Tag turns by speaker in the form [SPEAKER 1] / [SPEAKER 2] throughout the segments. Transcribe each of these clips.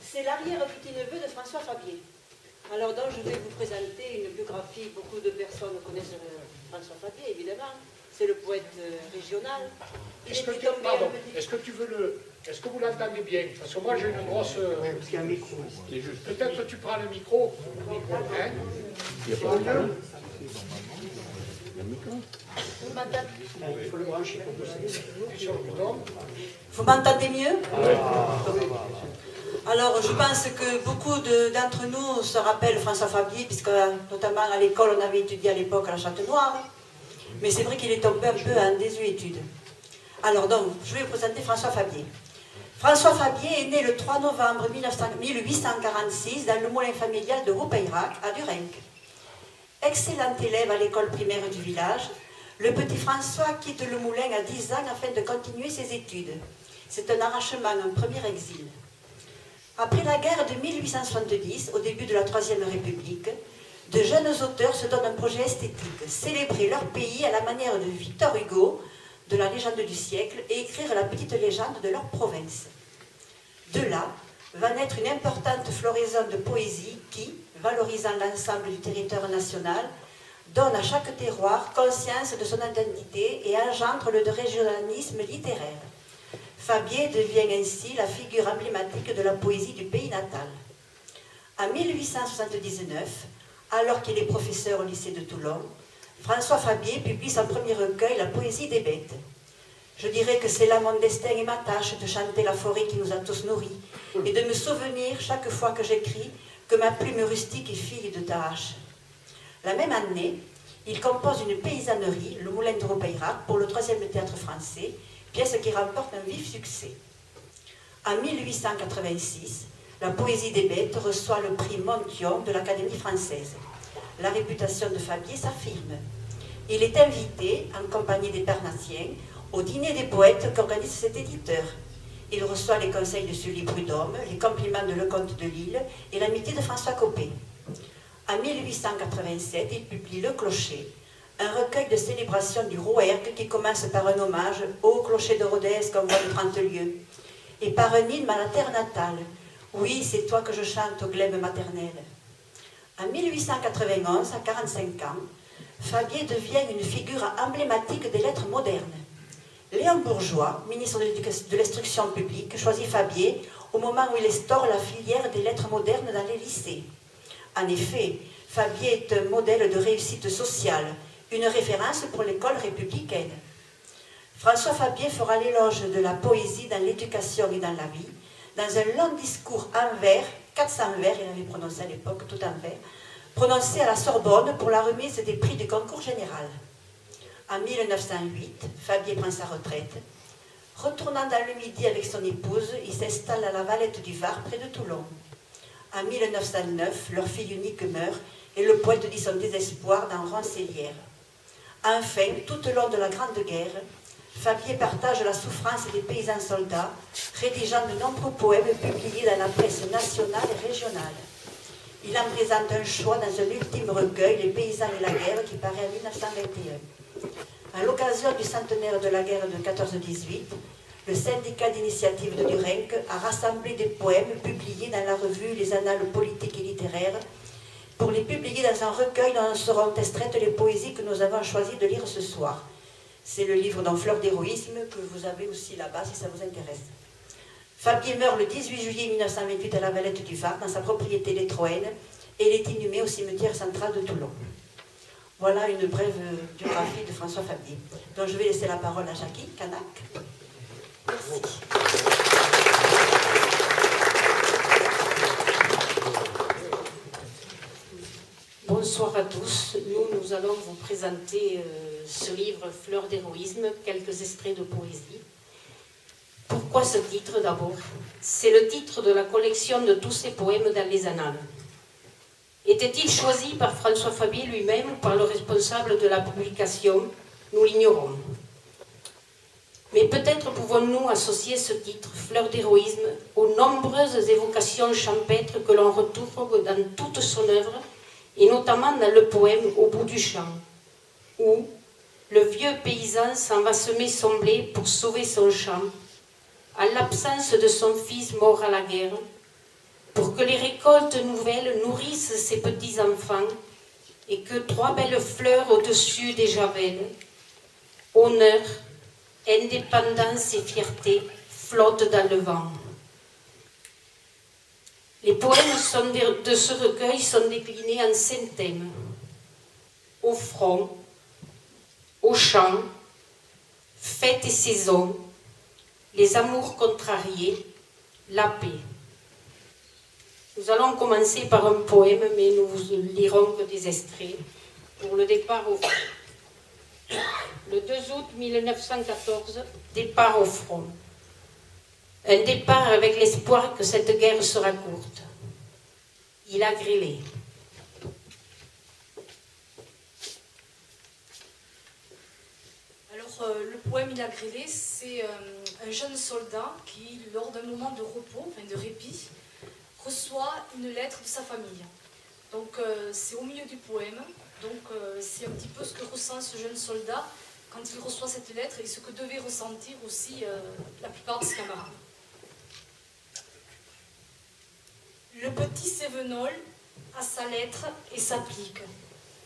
[SPEAKER 1] C'est l'arrière-petit-neveu de François Fabier. Alors donc je vais vous présenter une biographie. Beaucoup de personnes connaissent François Fabier, évidemment. C'est le poète régional.
[SPEAKER 2] Est-ce que vous l'entendez bien? Parce que moi j'ai une grosse...
[SPEAKER 3] Parce qu'il y a un micro.
[SPEAKER 2] Peut-être tu prends le micro. Hein?
[SPEAKER 3] Il n'y a pas de micro.
[SPEAKER 1] Vous m'entendez?
[SPEAKER 3] Il faut le brancher pour
[SPEAKER 1] Vous m'entendez mieux? Alors, je pense que beaucoup d'entre nous se rappellent François Fabier, puisque notamment à l'école, on avait étudié à l'époque à la Châtenoire. Mais c'est vrai qu'il est tombé un peu en désuétude. Alors donc, je vais vous présenter François Fabier. François Fabier est né le 3 novembre 1846 dans le moulin familial de Roupeirac, à Durenc. Excellent élève à l'école primaire du village, le petit François quitte le moulin à 10 ans afin de continuer ses études. C'est un arrachement, un premier exil. Après la guerre de 1870, au début de la Troisième République, de jeunes auteurs se donnent un projet esthétique, célébrer leur pays à la manière de Victor Hugo, de la légende du siècle, et écrire la petite légende de leur province. De là va naître une importante floraison de poésie qui, valorisant l'ensemble du territoire national, donne à chaque terroir conscience de son identité et engendre le régionalisme littéraire. Fabier devient ainsi la figure emblématique de la poésie du pays natal. En 1879, alors qu'il est professeur au lycée de Toulon, François Fabier publie son premier recueil, La poésie des bêtes. Je dirais que c'est là mon destin et ma tâche de chanter la forêt qui nous a tous nourris et de me souvenir chaque fois que j'écris que ma plume rustique est fille de ta hache. La même année, il compose une paysannerie, le Moulin de Roupeirac, pour le 3e théâtre français, pièce qui remporte un vif succès. En 1886, La poésie des bêtes reçoit le prix Montyon de l'Académie française. La réputation de Fabier s'affirme. Il est invité, en compagnie des Parnassiens, au dîner des poètes qu'organise cet éditeur. Il reçoit les conseils de Sully Prudhomme, les compliments de Lecomte de Lille et l'amitié de François Copé. En 1887, il publie Le Clocher, un recueil de célébration du Rouergue qui commence par un hommage au clocher de Rodez qu'on voit de 30 lieues, et par un hymne à la terre natale. Oui, c'est toi que je chante au glaive maternel. En 1891, à 45 ans, Fabier devient une figure emblématique des lettres modernes. Léon Bourgeois, ministre de l'Instruction publique, choisit Fabier au moment où il instaure la filière des lettres modernes dans les lycées. En effet, Fabier est un modèle de réussite sociale, une référence pour l'école républicaine. François Fabier fera l'éloge de la poésie dans l'éducation et dans la vie, dans un long discours en vers, 400 vers, il avait prononcé à l'époque, tout en vers, prononcé à la Sorbonne pour la remise des prix du concours général. En 1908, Fabier prend sa retraite. Retournant dans le Midi avec son épouse, il s'installe à la Valette du Var, près de Toulon. En 1909, leur fille unique meurt et le poète dit son désespoir dans Roncélière. Enfin, tout au long de la Grande Guerre, Fabier partage la souffrance des paysans soldats, rédigeant de nombreux poèmes publiés dans la presse nationale et régionale. Il en présente un choix dans un ultime recueil, Les paysans et la guerre, qui paraît en 1921. À l'occasion du centenaire de la guerre de 14-18, le syndicat d'initiative de Durenc a rassemblé des poèmes publiés dans la revue Les Annales politiques et littéraires pour les publier dans un recueil dont seront extraites les poésies que nous avons choisi de lire ce soir. C'est le livre dans Fleur d'héroïsme que vous avez aussi là-bas si ça vous intéresse. Fabier meurt le 18 juillet 1928 à la Valette du Var, dans sa propriété des Troènes, et il est inhumé au cimetière central de Toulon. Voilà une brève biographie de François Fabier. Donc je vais laisser la parole à Jackie Canac. Merci.
[SPEAKER 4] Bonsoir à tous. Nous allons vous présenter ce livre Fleur d'héroïsme, quelques extraits de poésie. Pourquoi ce titre d'abord? C'est le titre de la collection de tous ses poèmes dans les annales. Était-il choisi par François Fabier lui-même ou par le responsable de la publication? Nous l'ignorons. Mais peut-être pouvons-nous associer ce titre, Fleur d'héroïsme, aux nombreuses évocations champêtres que l'on retrouve dans toute son œuvre, et notamment dans le poème Au bout du champ, où le vieux paysan s'en va semer son blé pour sauver son champ, à l'absence de son fils mort à la guerre, pour que les récoltes nouvelles nourrissent ses petits-enfants et que 3 belles fleurs au-dessus des javelles, honneur, indépendance et fierté, flottent dans le vent. Les poèmes de ce recueil sont déclinés en 5 thèmes. Au front, au champ, fête et saison, les amours contrariés, la paix. Nous allons commencer par un poème, mais nous lirons que des extraits. Pour le départ au front. Le 2 août 1914, départ au front. Un départ avec l'espoir que cette guerre sera courte. Il a grêlé.
[SPEAKER 5] Alors, le poème Il a grêlé, c'est un jeune soldat qui, lors d'un moment de repos, enfin de répit, reçoit une lettre de sa famille. Donc, c'est au milieu du poème. Donc, c'est un petit peu ce que ressent ce jeune soldat quand il reçoit cette lettre et ce que devait ressentir aussi la plupart de ses camarades. Le petit Sévenol a sa lettre et s'applique.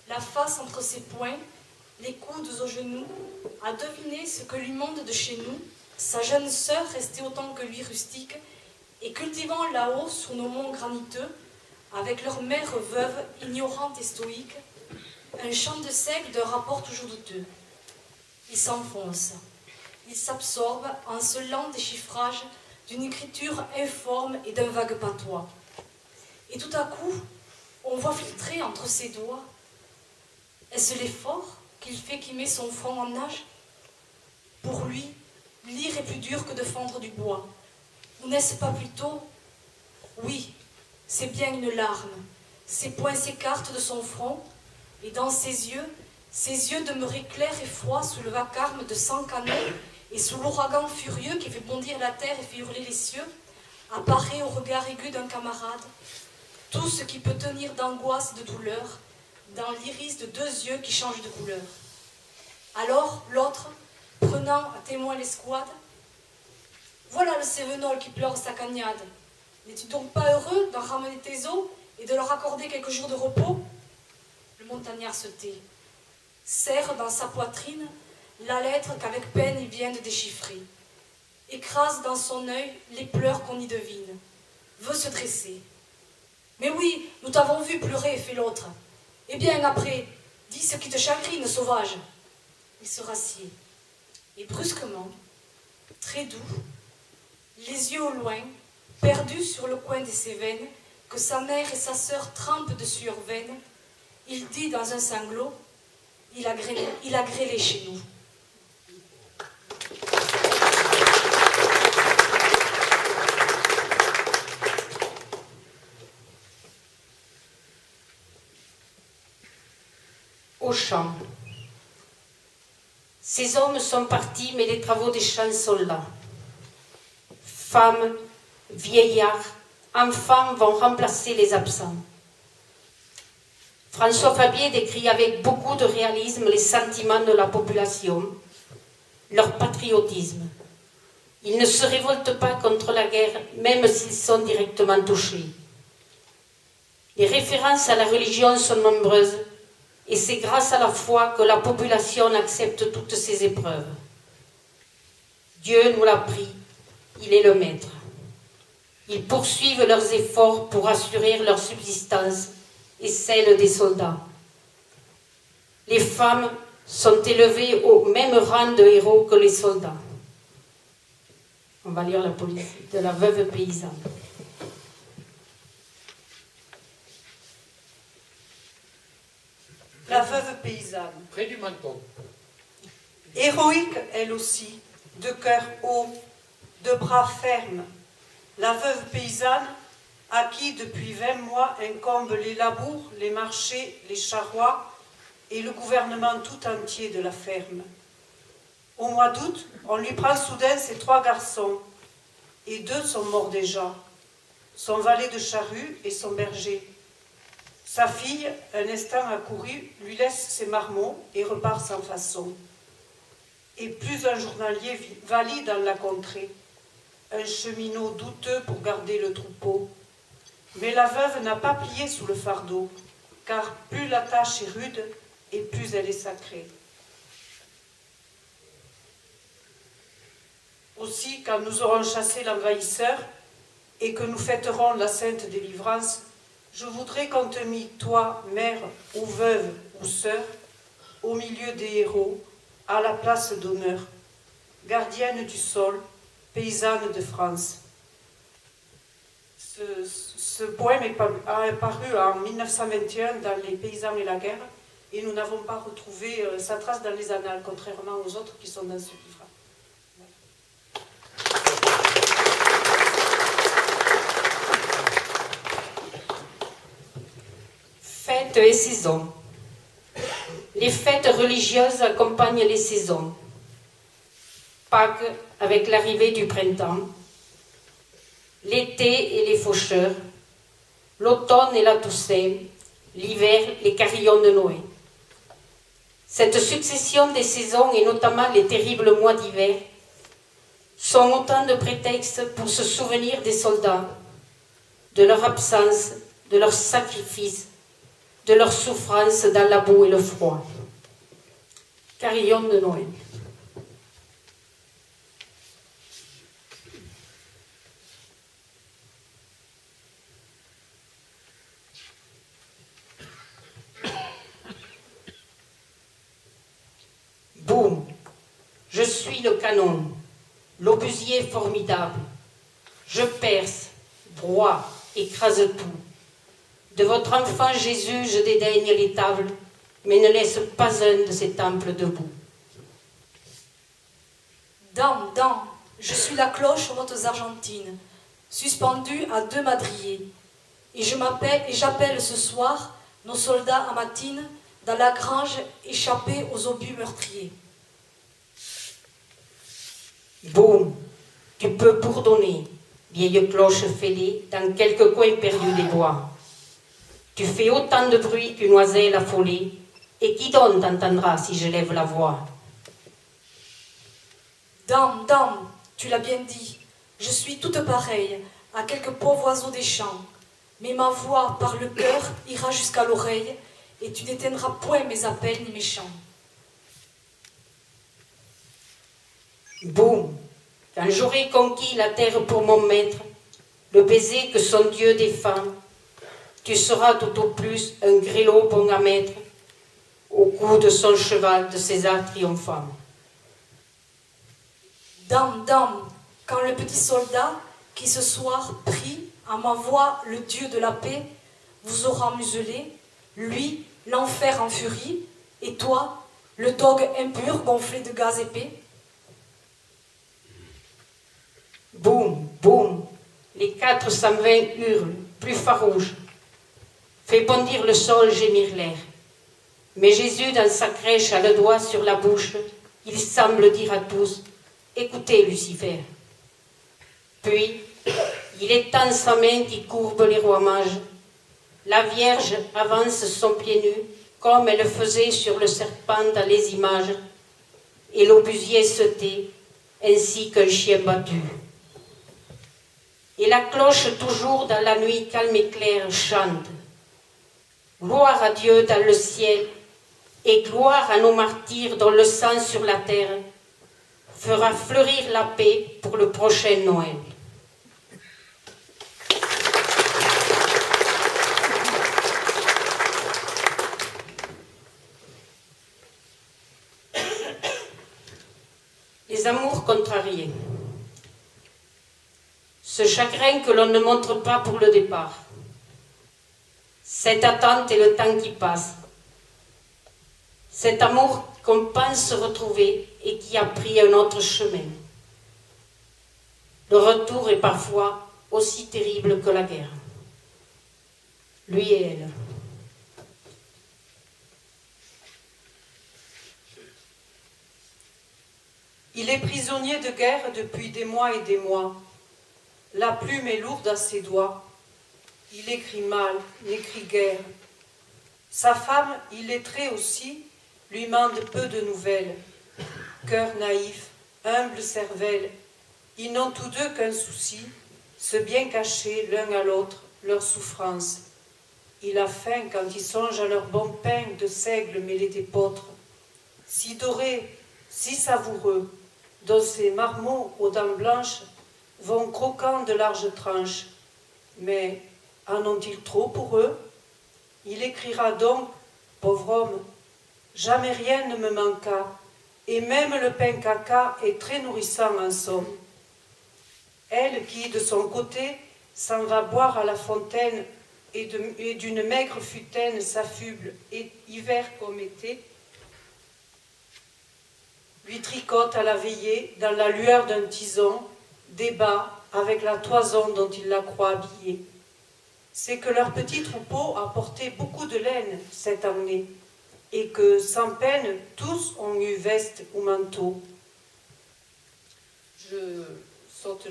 [SPEAKER 5] La face entre ses poings, les coudes aux genoux, a deviné ce que lui monde de chez nous, sa jeune sœur restée autant que lui rustique, et cultivant là-haut sur nos monts graniteux, avec leur mère veuve, ignorante et stoïque, un chant de seigle d'un rapport toujours douteux. Il s'enfonce, il s'absorbe en ce lent déchiffrage d'une écriture informe et d'un vague patois. Et tout à coup, on voit filtrer entre ses doigts. Est-ce l'effort qu'il fait qui met son front en nage? Pour lui, lire est plus dur que de fendre du bois. Ou n'est-ce pas plutôt? Oui, c'est bien une larme. Ses poings s'écartent de son front, et dans ses yeux demeurés clairs et froids sous le vacarme de 100 canons, et sous l'ouragan furieux qui fait bondir la terre et fait hurler les cieux, apparaît au regard aigu d'un camarade tout ce qui peut tenir d'angoisse et de douleur dans l'iris de 2 yeux qui changent de couleur. Alors, l'autre, prenant à témoin l'escouade, « Voilà le Sévenol qui pleure sa cagnade. N'es-tu donc pas heureux d'en ramener tes os et de leur accorder quelques jours de repos ?» Le montagnard se tait, serre dans sa poitrine la lettre qu'avec peine il vient de déchiffrer, écrase dans son œil les pleurs qu'on y devine, veut se dresser. « Mais oui, nous t'avons vu pleurer, fait l'autre. Eh bien, après, dis ce qui te chagrine, sauvage. » Il se rassied, et brusquement, très doux, les yeux au loin, perdus sur le coin de ses veines, que sa mère et sa sœur trempent de sueur vaine, il dit dans un sanglot, « Il a grêlé chez nous. »
[SPEAKER 4] Au champ. Ces hommes sont partis, mais les travaux des champs sont là. Femmes, vieillards, enfants vont remplacer les absents. François Fabier décrit avec beaucoup de réalisme les sentiments de la population, leur patriotisme. Ils ne se révoltent pas contre la guerre, même s'ils sont directement touchés. Les références à la religion sont nombreuses, et c'est grâce à la foi que la population accepte toutes ces épreuves. Dieu nous l'a pris, il est le maître. Ils poursuivent leurs efforts pour assurer leur subsistance et celle des soldats. Les femmes sont élevées au même rang de héros que les soldats. On va lire la politique de la veuve paysanne.
[SPEAKER 6] La veuve paysanne.
[SPEAKER 2] Près du menton.
[SPEAKER 6] Héroïque, elle aussi, de cœur haut, de bras fermes. La veuve paysanne, à qui depuis 20 mois incombent les labours, les marchés, les charrois et le gouvernement tout entier de la ferme. Au mois d'août, on lui prend soudain ses 3 garçons, et 2 sont morts déjà, son valet de charrue et son berger. Sa fille, un instant accourue, lui laisse ses marmots et repart sans façon. Et plus un journalier valide dans la contrée, un cheminot douteux pour garder le troupeau. Mais la veuve n'a pas plié sous le fardeau, car plus la tâche est rude et plus elle est sacrée. Aussi, quand nous aurons chassé l'envahisseur et que nous fêterons la sainte délivrance, je voudrais qu'on te mît, toi, mère ou veuve ou sœur, au milieu des héros, à la place d'honneur, gardienne du sol, paysanne de France. Ce poème a apparu en 1921 dans Les Paysans et la guerre, et nous n'avons pas retrouvé sa trace dans les annales, contrairement aux autres qui sont dans ce livre.
[SPEAKER 4] Fêtes et saisons. Les fêtes religieuses accompagnent les saisons. Pâques avec l'arrivée du printemps, l'été et les faucheurs, l'automne et la Toussaint, l'hiver, les carillons de Noé. Cette succession des saisons, et notamment les terribles mois d'hiver, sont autant de prétextes pour se souvenir des soldats, de leur absence, de leur sacrifice, de leur souffrance dans la boue et le froid. Carillon de Noël. Boum, je suis le canon, l'obusier formidable. Je perce, broie, écrase tout. De votre enfant Jésus, je dédaigne les tables, mais ne laisse pas un de ces temples debout.
[SPEAKER 5] Dame, dame, je suis la cloche aux notes argentines, suspendue à 2 madriers. Et j'appelle ce soir nos soldats à matine dans la grange échappée aux obus meurtriers.
[SPEAKER 4] Boum, tu peux bourdonner, vieille cloche fêlée, dans quelque coin perdu des bois. Tu fais autant de bruit qu'une oiselle affolée, et qui donc t'entendra si je lève la voix?
[SPEAKER 5] Dame, dame, tu l'as bien dit, je suis toute pareille à quelques pauvres oiseaux des champs, mais ma voix par le cœur ira jusqu'à l'oreille, et tu n'éteindras point mes appels ni mes chants.
[SPEAKER 4] Boum, quand j'aurai conquis la terre pour mon maître, le baiser que son Dieu défend, tu seras tout au plus un grelot bon à mettre au cou de son cheval de César triomphant.
[SPEAKER 5] Dame, dame, quand le petit soldat qui ce soir prie à ma voix le Dieu de la paix vous aura muselé, lui, l'enfer en furie, et toi, le dogue impur gonflé de gaz épais.
[SPEAKER 4] Boum, boum, les 420 hurlent, plus farouches. Fait bondir le sol, gémir l'air. Mais Jésus, dans sa crèche, a le doigt sur la bouche. Il semble dire à tous, écoutez Lucifer. Puis, il étend sa main qui courbe les rois mages. La Vierge avance son pied nu, comme elle faisait sur le serpent dans les images. Et l'obusier se tait, ainsi qu'un chien battu. Et la cloche, toujours dans la nuit calme et claire, chante. Gloire à Dieu dans le ciel, et gloire à nos martyrs dont le sang sur la terre fera fleurir la paix pour le prochain Noël. Les amours contrariés. Ce chagrin que l'on ne montre pas pour le départ. Cette attente et le temps qui passe. Cet amour qu'on pense se retrouver et qui a pris un autre chemin. Le retour est parfois aussi terrible que la guerre. Lui et elle.
[SPEAKER 6] Il est prisonnier de guerre depuis des mois et des mois. La plume est lourde à ses doigts. Il écrit mal, n'écrit guère. Sa femme, illettrée aussi, lui mande peu de nouvelles. Cœur naïf, humble cervelle, ils n'ont tous deux qu'un souci, se bien cacher l'un à l'autre leur souffrance. Il a faim quand il songe à leur bon pain de seigle mêlé d'épeautre, si doré, si savoureux, dont ces marmots aux dents blanches vont croquant de larges tranches. Mais en ont-ils trop pour eux? Il écrira donc, pauvre homme, jamais rien ne me manqua, et même le pain caca est très nourrissant en somme. Elle qui, de son côté, s'en va boire à la fontaine et d'une maigre futaine s'affuble, et hiver comme été, lui tricote à la veillée, dans la lueur d'un tison, débat avec la toison dont il la croit habillée. C'est que leur petit troupeau a porté beaucoup de laine cette année, et que, sans peine, tous ont eu veste ou manteau. Je saute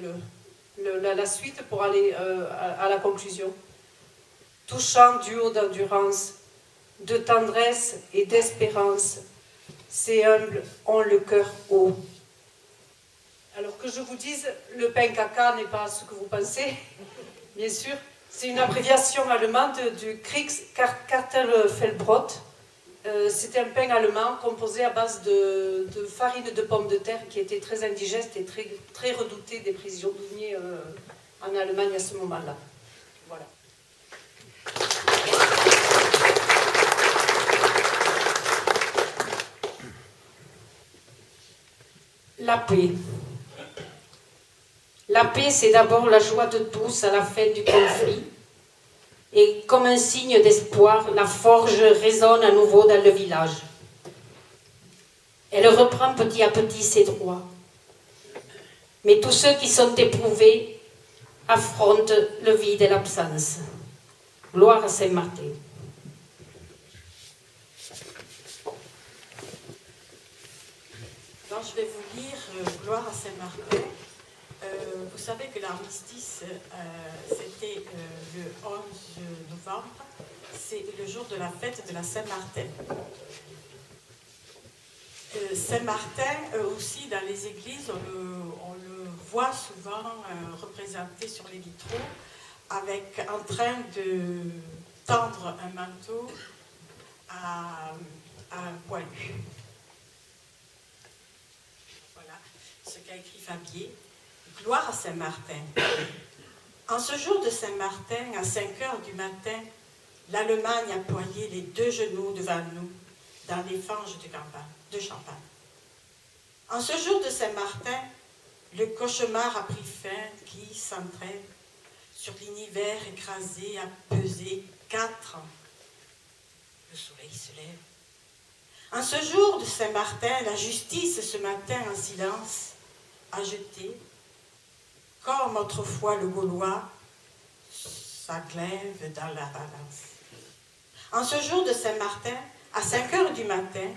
[SPEAKER 6] la suite pour aller à la conclusion. Touchant duo d'endurance, de tendresse et d'espérance, ces humbles ont le cœur haut. Alors que je vous dise, le pain caca n'est pas ce que vous pensez, bien sûr. C'est une abréviation allemande du Kriegskartoffelbrot. C'était un pain allemand composé à base de farine de pommes de terre qui était très indigeste et très, très redouté des prisonniers en Allemagne à ce moment-là. Voilà.
[SPEAKER 4] La paix. La paix, c'est d'abord la joie de tous à la fin du conflit. Et comme un signe d'espoir, la forge résonne à nouveau dans le village. Elle reprend petit à petit ses droits. Mais tous ceux qui sont éprouvés affrontent le vide et l'absence. Gloire à Saint-Martin.
[SPEAKER 7] Alors, je vais vous lire Gloire à Saint-Martin. Vous savez que l'armistice, c'était le 11 novembre. C'est le jour de la fête de la Saint-Martin. Saint-Martin, aussi, dans les églises, on le voit souvent représenté sur les vitraux en train de tendre un manteau à un poilu. Voilà ce qu'a écrit Fabier. Gloire à Saint-Martin. En ce jour de Saint-Martin, à 5 heures du matin, l'Allemagne a ployé les deux genoux devant nous dans les fanges de Champagne. En ce jour de Saint-Martin, le cauchemar a pris fin qui, sans trêve, sur l'univers écrasé, a pesé 4 ans. Le soleil se lève. En ce jour de Saint-Martin, la justice, ce matin en silence, a jeté, comme autrefois le Gaulois, sa glaive dans la balance. En ce jour de Saint-Martin, à 5 heures du matin,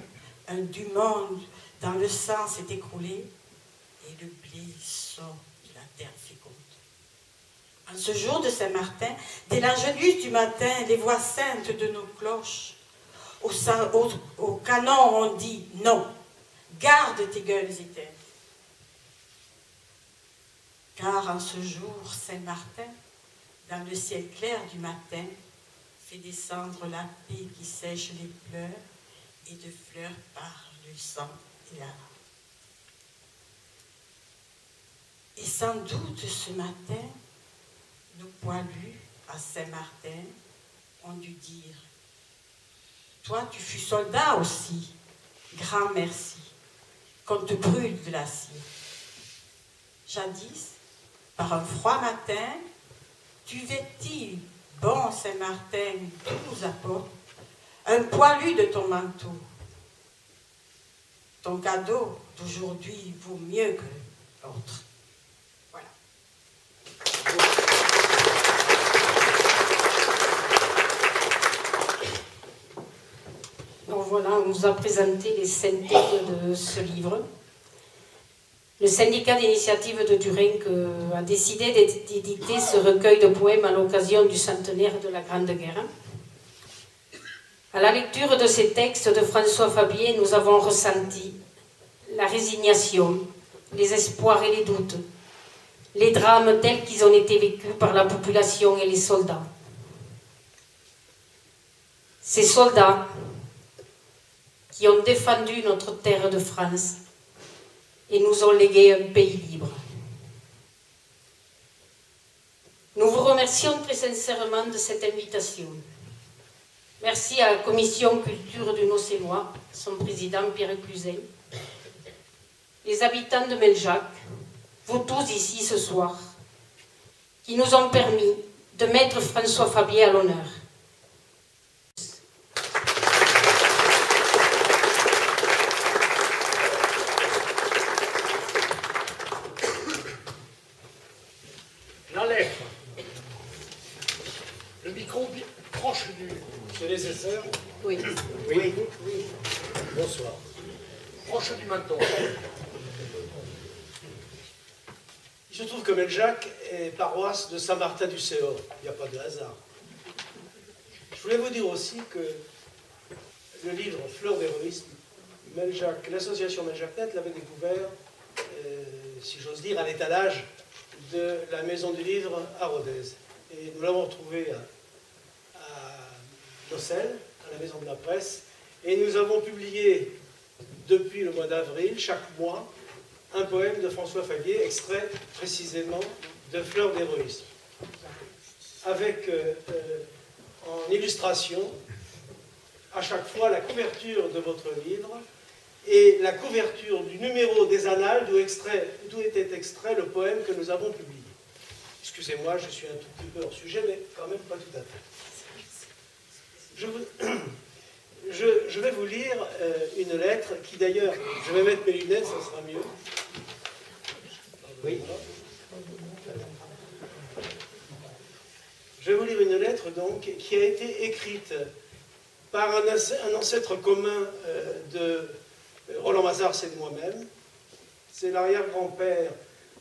[SPEAKER 7] un du monde dans le sang s'est écroulé et le blé sort de la terre féconde. En ce jour de Saint-Martin, dès l'angélus du matin, les voix saintes de nos cloches, au canon on dit non, garde tes gueules éteintes. Car en ce jour, Saint-Martin, dans le ciel clair du matin, fait descendre la paix qui sèche les pleurs et de fleurs par le sang et la larme. Et sans doute ce matin, nos poilus à Saint-Martin ont dû dire « Toi, tu fus soldat aussi, grand merci, qu'on te brûle de l'acier. Jadis, par un froid matin, tu vêtis, bon Saint-Martin, 12 apôtres, un poilu de ton manteau. Ton cadeau d'aujourd'hui vaut mieux que l'autre. » Voilà.
[SPEAKER 4] Donc voilà, on nous a présenté les synthèses de ce livre. Le syndicat d'initiative de Turin a décidé d'éditer ce recueil de poèmes à l'occasion du centenaire de la Grande Guerre. À la lecture de ces textes de François Fabier, nous avons ressenti la résignation, les espoirs et les doutes, les drames tels qu'ils ont été vécus par la population et les soldats. Ces soldats qui ont défendu notre terre de France et nous ont légué un pays libre. Nous vous remercions très sincèrement de cette invitation. Merci à la Commission Culture du Nocénois, son président Pierre Cluzet, les habitants de Meljac, vous tous ici ce soir, qui nous ont permis de mettre François Fabier à l'honneur.
[SPEAKER 2] J'enlève le micro proche du...
[SPEAKER 8] C'est nécessaire?
[SPEAKER 4] Oui.
[SPEAKER 8] Oui. Bonsoir.
[SPEAKER 2] proche du menton.
[SPEAKER 8] Il se trouve que Meljac est paroisse de Saint-Martin-du-Séor. Il n'y a pas de hasard. Je voulais vous dire aussi que le livre Fleurs d'héroïsme, l'association Meljac-Net l'avait découvert, si j'ose dire, à l'étalage de la maison du livre à Rodez. Et nous l'avons retrouvé à Nocelles, à la maison de la presse, et nous avons publié depuis le mois d'avril, chaque mois, un poème de François Fabier, extrait précisément de Fleurs d'héroïsme, avec en illustration à chaque fois la couverture de votre livre et la couverture du numéro des Annales d'où était extrait le poème que nous avons publié. Excusez-moi, je suis un tout petit peu hors sujet, mais quand même pas tout à fait. Je vais vous lire une lettre qui d'ailleurs, je vais mettre mes lunettes, ça sera mieux. Oui. Je vais vous lire une lettre donc qui a été écrite par un ancêtre commun de Roland Mazars et de moi-même. C'est l'arrière-grand-père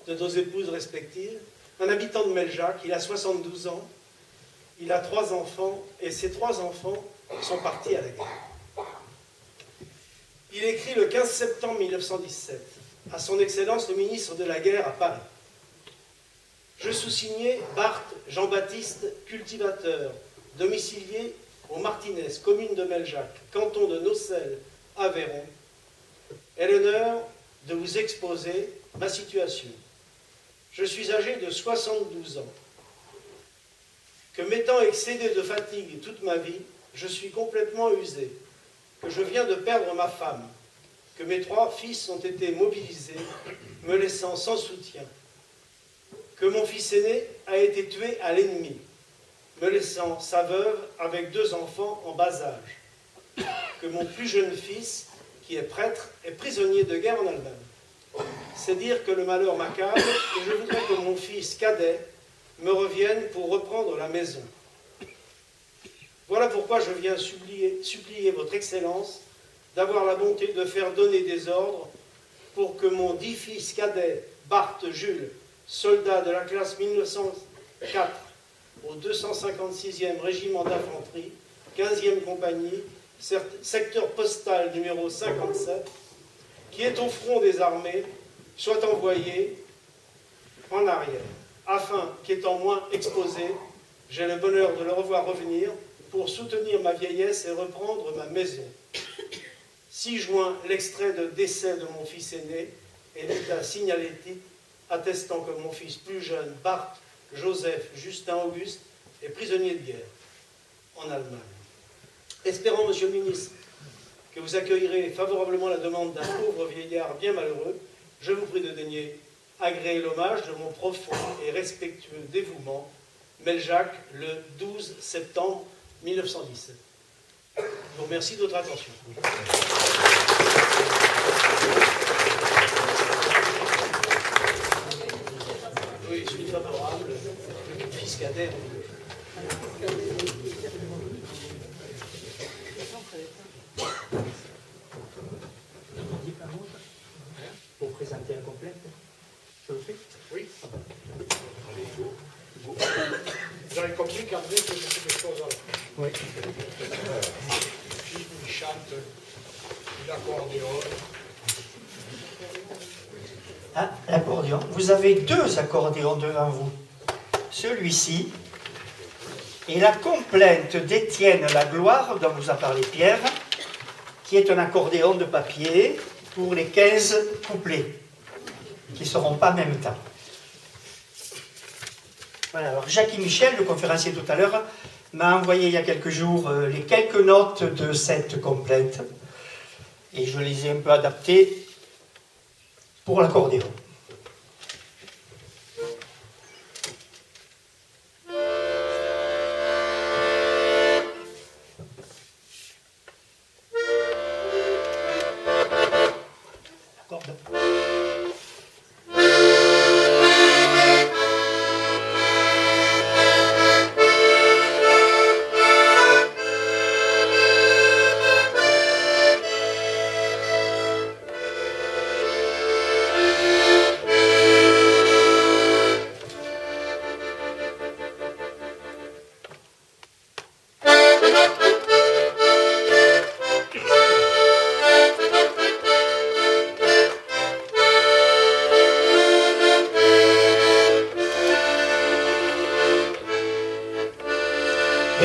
[SPEAKER 8] de nos épouses respectives, un habitant de Meljac. Il a 72 ans, il a 3 enfants, et ces 3 enfants sont partis à la guerre. Il écrit le 15 septembre 1917 à son Excellence le ministre de la Guerre à Paris. Je sous-signais Barthes Jean-Baptiste, cultivateur, domicilié au Martinez, commune de Meljac, canton de Nocelles, Aveyron, ai l'honneur de vous exposer ma situation. Je suis âgé de 72 ans, que m'étant excédé de fatigue toute ma vie, je suis complètement usé, que je viens de perdre ma femme, que mes 3 fils ont été mobilisés, me laissant sans soutien, que mon fils aîné a été tué à l'ennemi, me laissant sa veuve avec 2 enfants en bas âge, que mon plus jeune fils, qui est prêtre, est prisonnier de guerre en Allemagne. C'est dire que le malheur m'accable, et je voudrais que mon fils cadet me revienne pour reprendre la maison. Voilà pourquoi je viens supplier votre Excellence d'avoir la bonté de faire donner des ordres pour que mon dit fils cadet, Barthes Jules, soldat de la classe 1904 au 256e régiment d'infanterie, 15e compagnie, secteur postal numéro 57, qui est au front des armées, soit envoyé en arrière, afin qu'étant moins exposé, j'ai le bonheur de le revoir revenir pour soutenir ma vieillesse et reprendre ma maison. 6 juin, l'extrait de décès de mon fils aîné et l'état signalétique attestant que mon fils plus jeune, Barthes Joseph Justin Auguste, est prisonnier de guerre en Allemagne. Espérant, monsieur le ministre, que vous accueillerez favorablement la demande d'un pauvre vieillard bien malheureux, je vous prie de daigner agréer l'hommage de mon profond et respectueux dévouement, Meljac, le 12 septembre 1917. Je vous remercie de votre attention. Oui, je suis favorable. Le fils cadet.
[SPEAKER 3] Pour présenter un complet, je le fais.
[SPEAKER 2] Oui. Vous avez compris qu'André fait beaucoup de choses à la fin.
[SPEAKER 3] Oui.
[SPEAKER 2] Il chante, il accordéon.
[SPEAKER 3] Ah, l'accordéon. Vous avez deux accordéons devant vous. Celui-ci et la complainte d'Étienne Lagloire, dont vous a parlé Pierre, qui est un accordéon de papier pour les 15 couplets, qui ne seront pas en même temps. Voilà, alors Jackie Michel, le conférencier tout à l'heure, m'a envoyé il y a quelques jours les quelques notes de cette complainte, et je les ai un peu adaptées pour l'accordéon.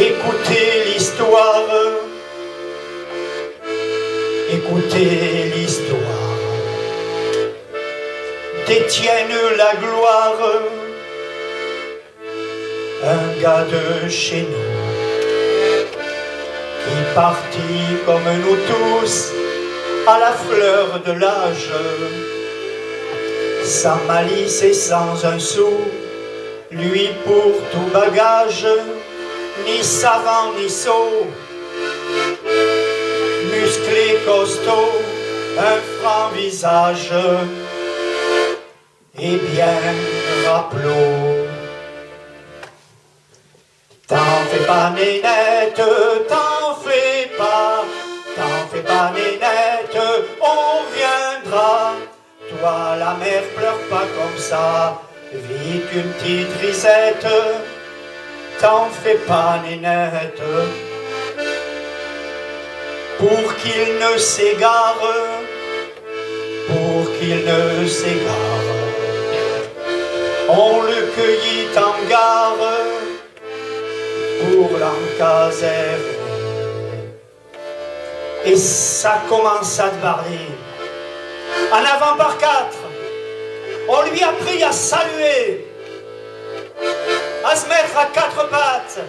[SPEAKER 3] Écoutez l'histoire, écoutez l'histoire d'Étienne Lagloire, un gars de chez nous, qui partit comme nous tous à la fleur de l'âge, sans malice et sans un sou, lui pour tout bagage, ni savant ni sot, musclé costaud, un franc visage, et bien rappelons. T'en fais pas nénette, t'en fais pas nénette, on viendra. Toi la mère pleure pas comme ça, vite une petite risette. T'en fais pas, nénette, pour qu'il ne s'égare, on le cueillit en gare pour l'encaserner. Et ça commence à débarder. En avant par quatre, on lui a pris à saluer, à se mettre à quatre pattes,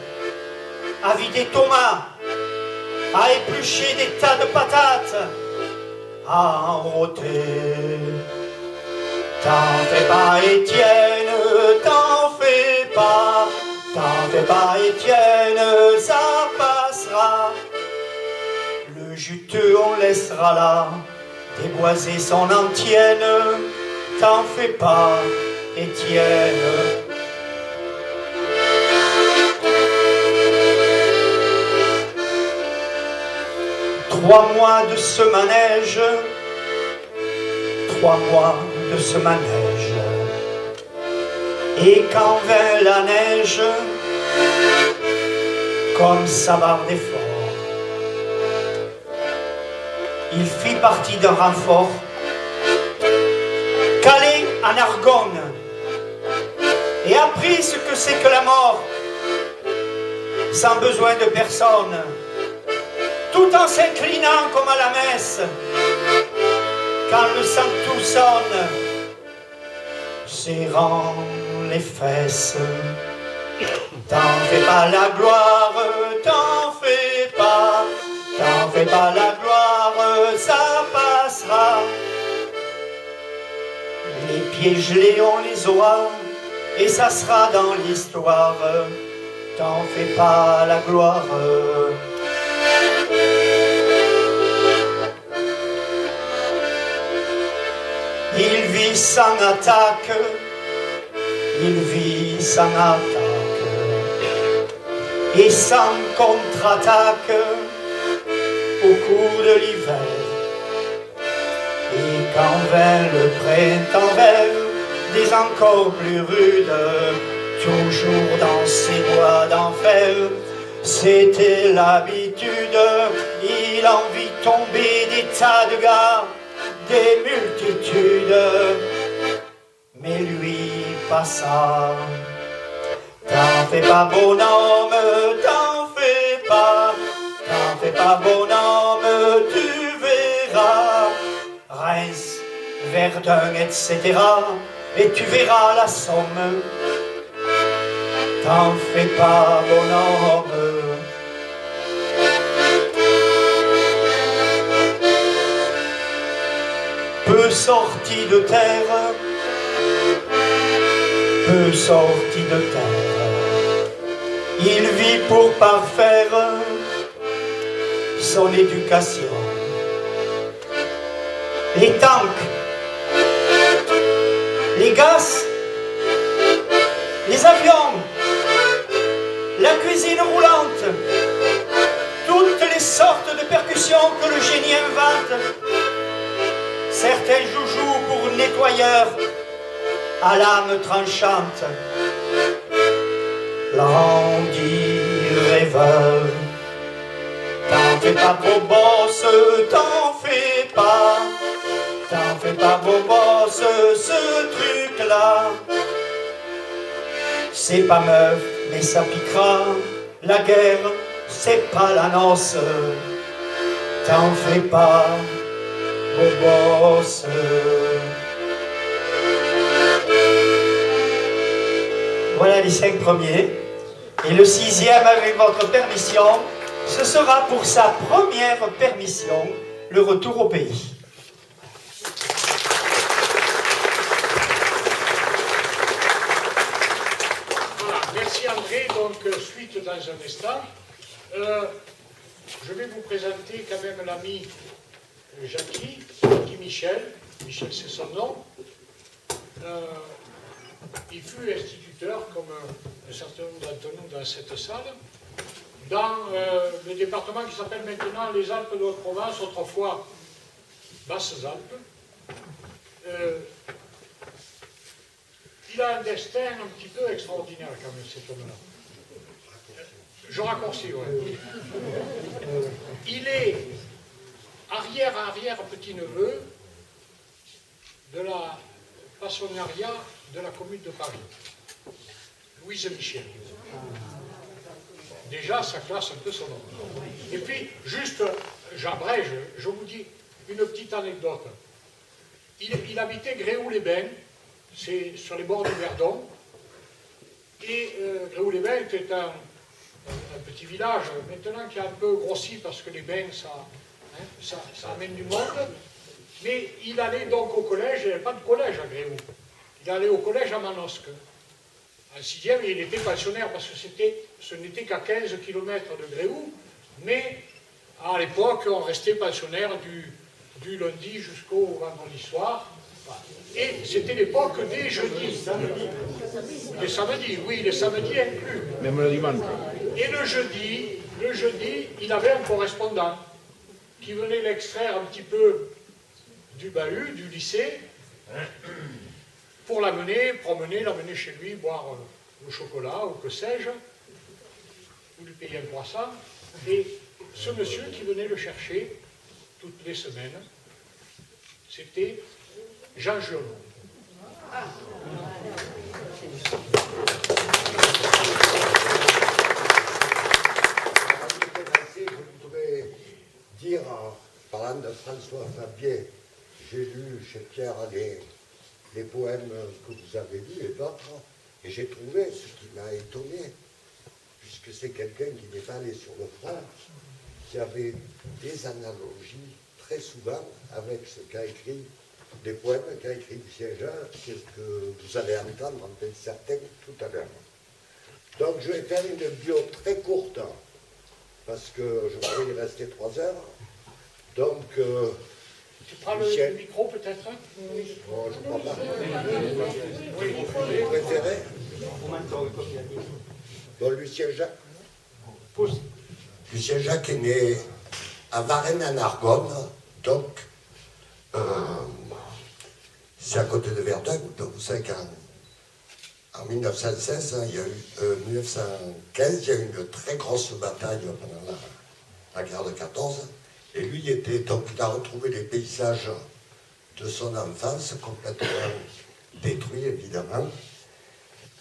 [SPEAKER 3] à vider Thomas, à éplucher des tas de patates, à enrôter. T'en fais pas, Étienne, t'en fais pas, Étienne, ça passera. Le juteux, on laissera là, déboiser son antienne. T'en fais pas, Étienne. 3 mois de ce manège, 3 mois de ce manège. Et quand vint la neige, comme ça bardait fort, il fit partie d'un renfort, calé en Argonne, et apprit ce que c'est que la mort, sans besoin de personne, tout en s'inclinant comme à la messe, quand le sanctus sonne, serrant les fesses. T'en fais pas la gloire, t'en fais pas la gloire, ça passera. Les pieds gelés, on les aura, et ça sera dans l'histoire. T'en fais pas la gloire. Il vit sans attaque, il vit sans attaque, et sans contre-attaque au cours de l'hiver. Et quand vint le printemps vert, des encore plus rudes, toujours dans ces bois d'enfer, c'était l'habitude. Il en vit tomber des tas de gars, des multitudes, mais lui passa. T'en fais pas bonhomme, t'en fais pas bonhomme, tu verras. Reims, Verdun, etc. et tu verras la Somme. T'en fais pas bonhomme. Peu sorti de terre, peu sorti de terre, il vit pour parfaire son éducation. Les tanks, les gaz, les avions, la cuisine roulante, toutes les sortes de percussions que le génie invente. Certains joujoux pour nettoyeurs à l'âme tranchante. Landy rêveur, t'en fais pas beau boss, t'en fais pas beau boss, ce truc-là. C'est pas meuf, mais ça piquera. La guerre, c'est pas la noce. T'en fais pas beau boss. Voilà les 5 premiers. Et le 6e, avec votre permission, ce sera pour sa première permission, le retour au pays.
[SPEAKER 2] Voilà, merci André. Donc, suite dans un instant. Je vais vous présenter quand même l'ami Jackie Michel. Michel, c'est son nom. Il fut instituteur, comme un certain nombre d'entre nous dans cette salle, dans le département qui s'appelle maintenant les Alpes de Haute-Provence, autrefois Basses-Alpes. Il a un destin un petit peu extraordinaire quand même, cet homme-là. Je raccourcis, ouais. Il est arrière petit-neveu de la passionnariat de la Commune de Paris, Louise Michel. Déjà, ça classe un peu son nom. Et puis, juste, j'abrège, je vous dis une petite anecdote. Il habitait Gréoux-les-Bains, c'est sur les bords du Verdon, et Gréoux-les-Bains était un petit village, maintenant qui a un peu grossi parce que les bains, ça amène du monde. Mais il allait donc au collège, il n'y avait pas de collège à Gréoux. Il allait au collège à Manosque. En 6e, il était pensionnaire parce que ce n'était qu'à 15 km de Gréoux, mais à l'époque, on restait pensionnaire du lundi jusqu'au vendredi soir. Et c'était l'époque des jeudis. Les samedis, oui, les samedis inclus.
[SPEAKER 9] Même le dimanche.
[SPEAKER 2] Et le jeudi, il avait un correspondant qui venait l'extraire un petit peu du bahut, du lycée, pour l'amener chez lui, boire le chocolat ou que sais-je, ou lui payer un croissant. Et ce monsieur qui venait le chercher toutes les semaines, c'était Jean Giono.
[SPEAKER 10] Je voudrais dire, en parlant de François Fabier, j'ai lu chez Pierre les poèmes que vous avez lus et d'autres, et j'ai trouvé ce qui m'a étonné, puisque c'est quelqu'un qui n'est pas allé sur le front, qui avait des analogies très souvent avec ce qu'a écrit, des poèmes qu'a écrit Lucien Jacques, que vous allez entendre en certains tout à l'heure. Donc je vais faire une bio très courte, parce que je pourrais y rester 3 heures. Donc,
[SPEAKER 2] tu prends le micro peut-être?
[SPEAKER 10] Oh, je ne crois pas. Vous préférez? Bon, Lucien Jacques. Lucien Jacques est né à Varennes-en-Argonne, donc c'est à côté de Verdun. Donc vous savez qu'en 1916, il y a eu 1915, il y a eu une très grosse bataille pendant la guerre de 14. Et lui donc il a retrouvé les paysages de son enfance complètement détruit évidemment.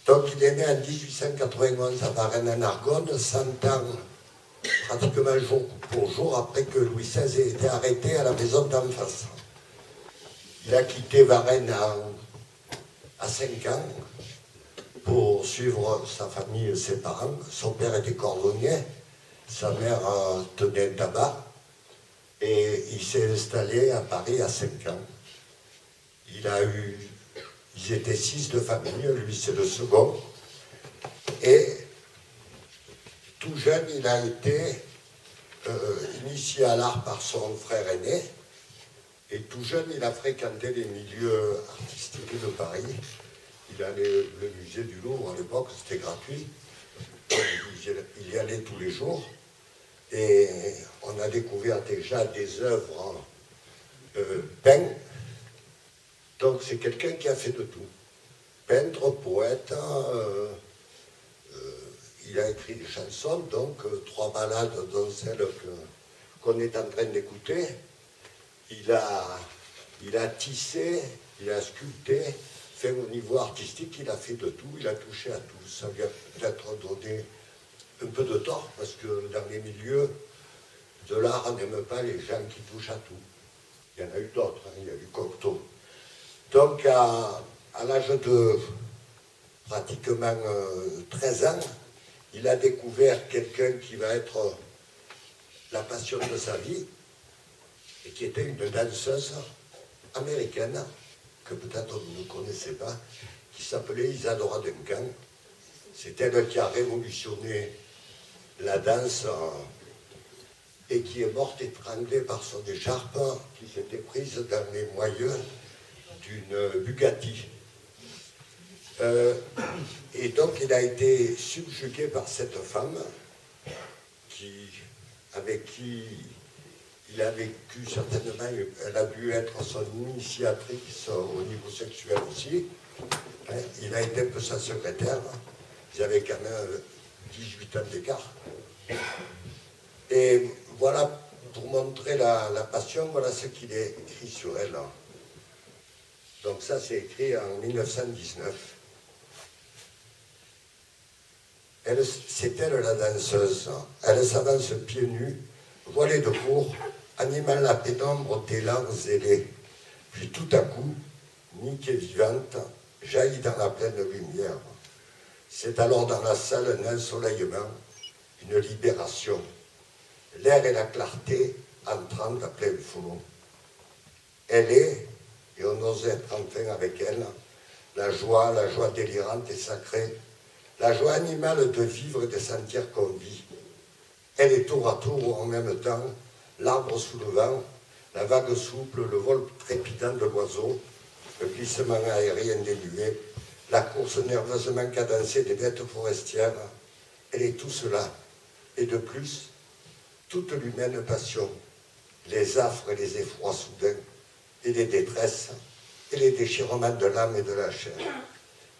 [SPEAKER 10] Donc il est né en 1891 à Varennes-en-Argonne, 100 ans pratiquement jour pour jour après que Louis XVI ait été arrêté à la maison d'en face. Il a quitté Varennes à 5 ans pour suivre sa famille et ses parents. Son père était cordonnier, sa mère tenait un tabac et il s'est installé à Paris à 5 ans. Ils étaient 6 de famille, lui c'est le second. Et tout jeune, il a été initié à l'art par son frère aîné. Et tout jeune, il a fréquenté les milieux artistiques de Paris. Il allait au musée du Louvre à l'époque, c'était gratuit. Il y allait tous les jours. Et on a découvert déjà des œuvres peintes. Donc c'est quelqu'un qui a fait de tout. Peintre, poète, il a écrit des chansons, donc 3 ballades dont celle qu'on est en train d'écouter. Il a tissé, il a sculpté, fait au niveau artistique, il a fait de tout, il a touché à tout. Ça lui a peut-être donné un peu de tort, parce que dans les milieux de l'art, on n'aime pas les gens qui touchent à tout. Il y en a eu d'autres, hein, il y a eu Cocteau. Donc à l'âge de pratiquement 13 ans, il a découvert quelqu'un qui va être la passion de sa vie, et qui était une danseuse américaine, que peut-être vous ne connaissez pas, qui s'appelait Isadora Duncan. C'est elle qui a révolutionné la danse et qui est morte étranglée par son écharpe qui s'était prise dans les moyeux d'une Bugatti. Et donc il a été subjugué par cette femme avec qui il a vécu certainement, elle a dû être son initiatrice au niveau sexuel aussi. Il a été un peu sa secrétaire. Ils avaient quand même 18 ans d'écart. Et voilà, pour montrer la passion, voilà ce qu'il est écrit sur elle. Donc ça, c'est écrit en 1919. C'est elle la danseuse. Elle s'avance pieds nus, voilée de cour, animant la pénombre d'élan zélés. Puis tout à coup, nique et vivante, jaillit dans la pleine lumière. C'est alors dans la salle un ensoleillement, une libération. L'air et la clarté entrant à plein flot. Elle est, et on ose être enfin avec elle, la joie délirante et sacrée, la joie animale de vivre et de sentir qu'on vit. Elle est tour à tour en même temps, l'arbre sous le vent, la vague souple, le vol trépidant de l'oiseau, le glissement aérien des nuées, la course nerveusement cadencée des bêtes forestières. Elle est tout cela, et de plus, toute l'humaine passion, les affres et les effrois soudains, et les détresses, et les déchirements de l'âme et de la chair.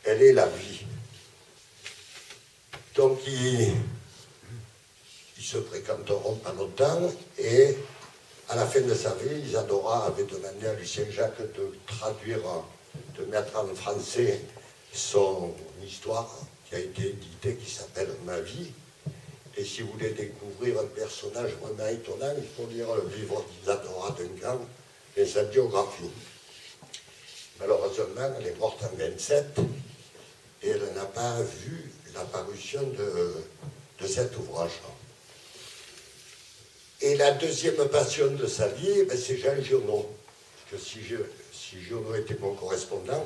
[SPEAKER 10] Elle est la vie. Donc ils se fréquenteront pas longtemps, et à la fin de sa vie, Isadora avait demandé à Lucien Jacques de traduire, de mettre en français son histoire qui a été éditée, qui s'appelle Ma vie. Et si vous voulez découvrir un personnage vraiment étonnant, il faut lire le livre d'Isadora Duncan et sa biographie. Malheureusement, elle est morte en 27 et elle n'a pas vu la parution de cet ouvrage. Et la deuxième passion de sa vie, c'est Jean Giono. Parce que si Giono était mon correspondant,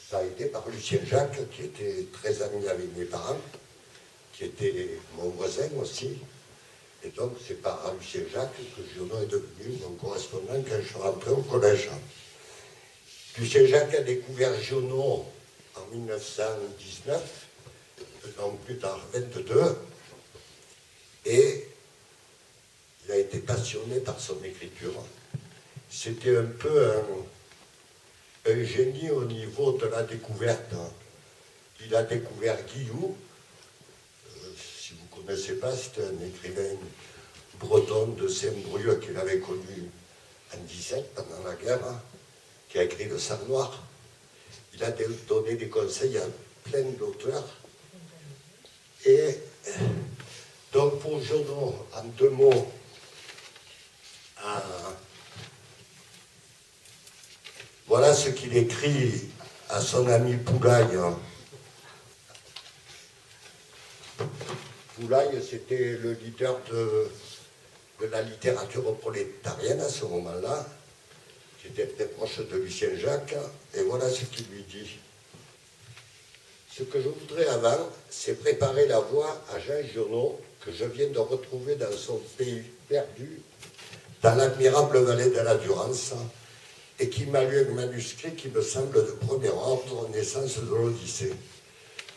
[SPEAKER 10] ça a été par Lucien Jacques, qui était très ami avec mes parents, qui était mon voisin aussi. Et donc c'est par Lucien Jacques que Giono est devenu mon correspondant quand je suis rentré au collège. Lucien Jacques a découvert Giono en 1919, donc plus tard 22, et il a été passionné par son écriture. C'était un peu un génie au niveau de la découverte. Il a découvert Guillou. Si vous ne connaissez pas, c'était un écrivain breton de Saint-Brieuc qu'il avait connu en 17 pendant la guerre, qui a écrit Le Sang Noir. il a donné des conseils à plein d'auteurs. Et donc pour Giono, en 2 mots, voilà ce qu'il écrit à son ami Poulaille. Poulaille, c'était le leader de la littérature prolétarienne à ce moment-là, qui était très proche de Lucien Jacques, et voilà ce qu'il lui dit. Ce que je voudrais avant, c'est préparer la voie à Jean Giono, que je viens de retrouver dans son pays perdu, dans l'admirable vallée de la Durance, et qui m'a lu un manuscrit qui me semble de premier ordre, naissance de l'Odyssée.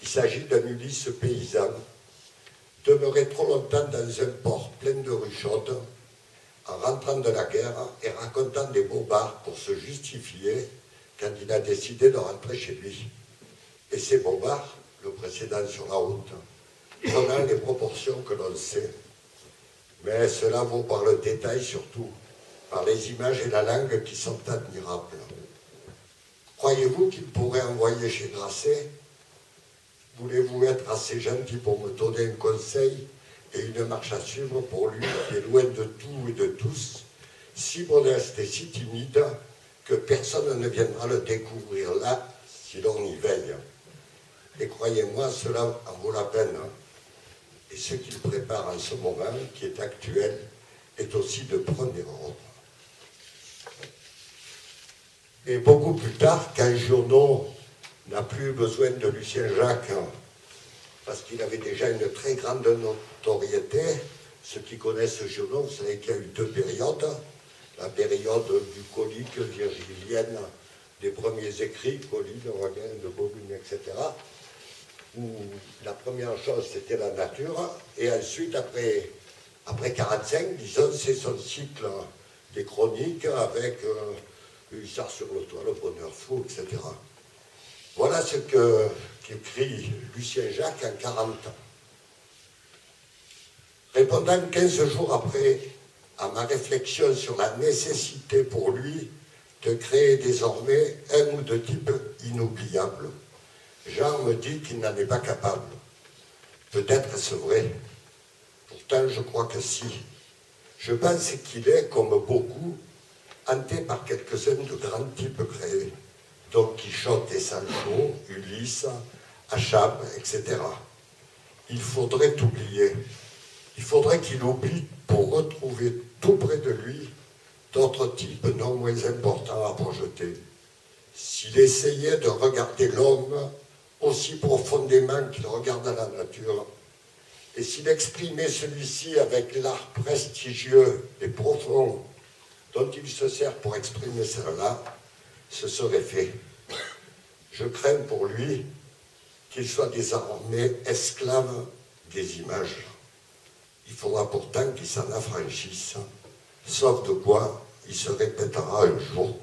[SPEAKER 10] Il s'agit d'un Ulysse paysan, demeuré trop longtemps dans un port plein de rues chaudes, en rentrant de la guerre et racontant des bobards pour se justifier quand il a décidé de rentrer chez lui. Et ces bobards, le précédent sur la route, prenant les proportions que l'on sait. Mais cela vaut par le détail surtout, par les images et la langue qui sont admirables. Croyez-vous qu'il pourrait envoyer chez Grasset? Voulez-vous être assez gentil pour me donner un conseil et une marche à suivre pour lui qui est loin de tout et de tous, si modeste et si timide que personne ne viendra le découvrir là si l'on y veille. Et croyez-moi, cela en vaut la peine. Et ce qu'il prépare en ce moment, qui est actuel, est aussi de premier ordre. Et beaucoup plus tard, quand Giono n'a plus besoin de Lucien Jacques, parce qu'il avait déjà une très grande notoriété, ceux qui connaissent Giono, vous savez qu'il y a eu 2 périodes, la période bucolique, virgilienne, des premiers écrits, Colline, Rogen, de Bobine, etc., où la première chose c'était la nature, et ensuite après 45, disons, c'est son cycle des chroniques avec Hussard sur le toit, le bonheur fou, etc. Voilà ce qu'écrit Lucien Jacques en 40 ans. Répondant 15 jours après à ma réflexion sur la nécessité pour lui de créer désormais un ou 2 types inoubliables, Jean me dit qu'il n'en est pas capable. Peut-être est-ce vrai. Pourtant, je crois que si. Je pense qu'il est, comme beaucoup, hanté par quelques-uns de grands types créés. Don Quichotte et Sancho, Ulysse, Achab, etc. Il faudrait oublier. Il faudrait qu'il oublie pour retrouver tout près de lui d'autres types non moins importants à projeter. S'il essayait de regarder l'homme aussi profondément qu'il regarde la nature, et s'il exprimait celui-ci avec l'art prestigieux et profond dont il se sert pour exprimer cela, ce serait fait. Je crains pour lui qu'il soit désormais esclave des images. Il faudra pourtant qu'il s'en affranchisse, sauf de quoi il se répétera un jour.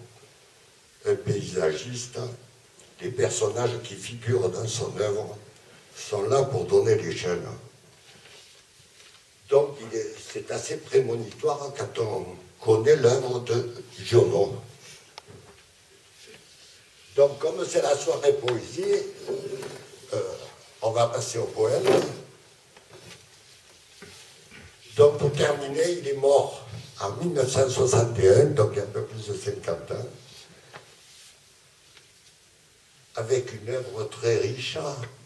[SPEAKER 10] Un paysagiste, les personnages qui figurent dans son œuvre sont là pour donner les chaînes. Donc c'est assez prémonitoire quand on connaît l'œuvre de Giono. Donc comme c'est la soirée poésie, on va passer au poème. Donc pour terminer, il est mort en 1961, donc il y a un peu plus de 50 ans, avec une œuvre très riche,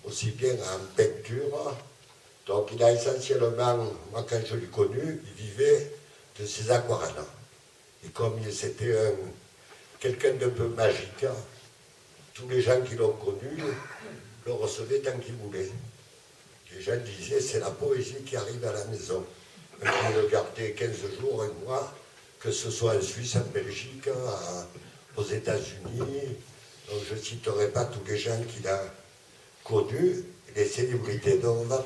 [SPEAKER 10] aussi bien en peinture. Donc il a essentiellement, moi quand je l'ai connu, il vivait de ses aquarelles. Et comme c'était quelqu'un d'un peu magique, tous les gens qui l'ont connu le recevaient tant qu'ils voulaient. Les gens disaient, c'est la poésie qui arrive à la maison. Il le gardait 15 jours, un mois, que ce soit en Suisse, en Belgique, aux États-Unis. Donc je ne citerai pas tous les gens qu'il a connus, les célébrités. Donc on va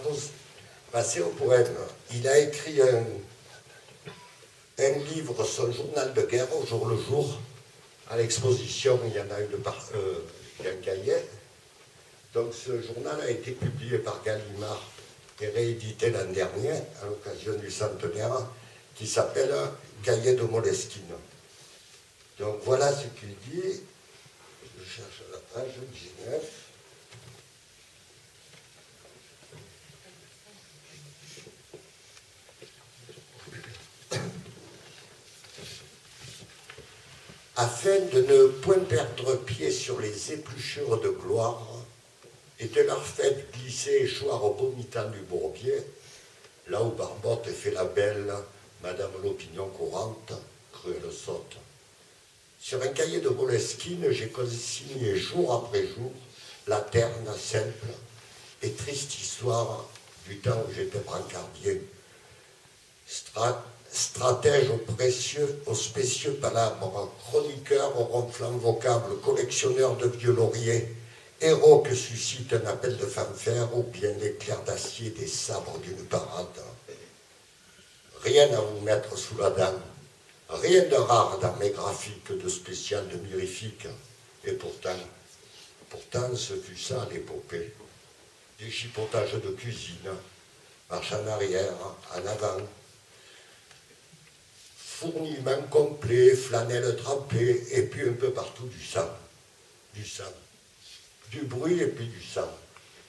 [SPEAKER 10] passer au poème. Il a écrit un livre, son journal de guerre, au jour le jour. À l'exposition, il y en a une il y a un cahier. Donc ce journal a été publié par Gallimard et réédité l'an dernier, à l'occasion du centenaire, qui s'appelle Cahier de Moleskine. Donc voilà ce qu'il dit. Je cherche la page 19. Afin de ne point perdre pied sur les épluchures de gloire et de leur faire glisser et choir au beau mi-temps du bourbier, là où Barbotte fait la belle, Madame l'opinion courante, cruelle sotte. Sur un cahier de Moleskine, j'ai consigné jour après jour la terne, simple et triste histoire du temps où j'étais brancardier. Stratège aux spécieux palabres, chroniqueur au ronflant vocable, collectionneur de vieux lauriers, héros que suscite un appel de fanfare ou bien l'éclair d'acier des sabres d'une parade. Rien à vous mettre sous la dent, rien de rare dans mes graphiques, de spécial, de mirifique. Et pourtant, ce fut ça l'épopée. Des chipotages de cuisine, marche en arrière, en avant, fournillement complet, flanelle trempée, et puis un peu partout du sang. Du bruit et puis du sang.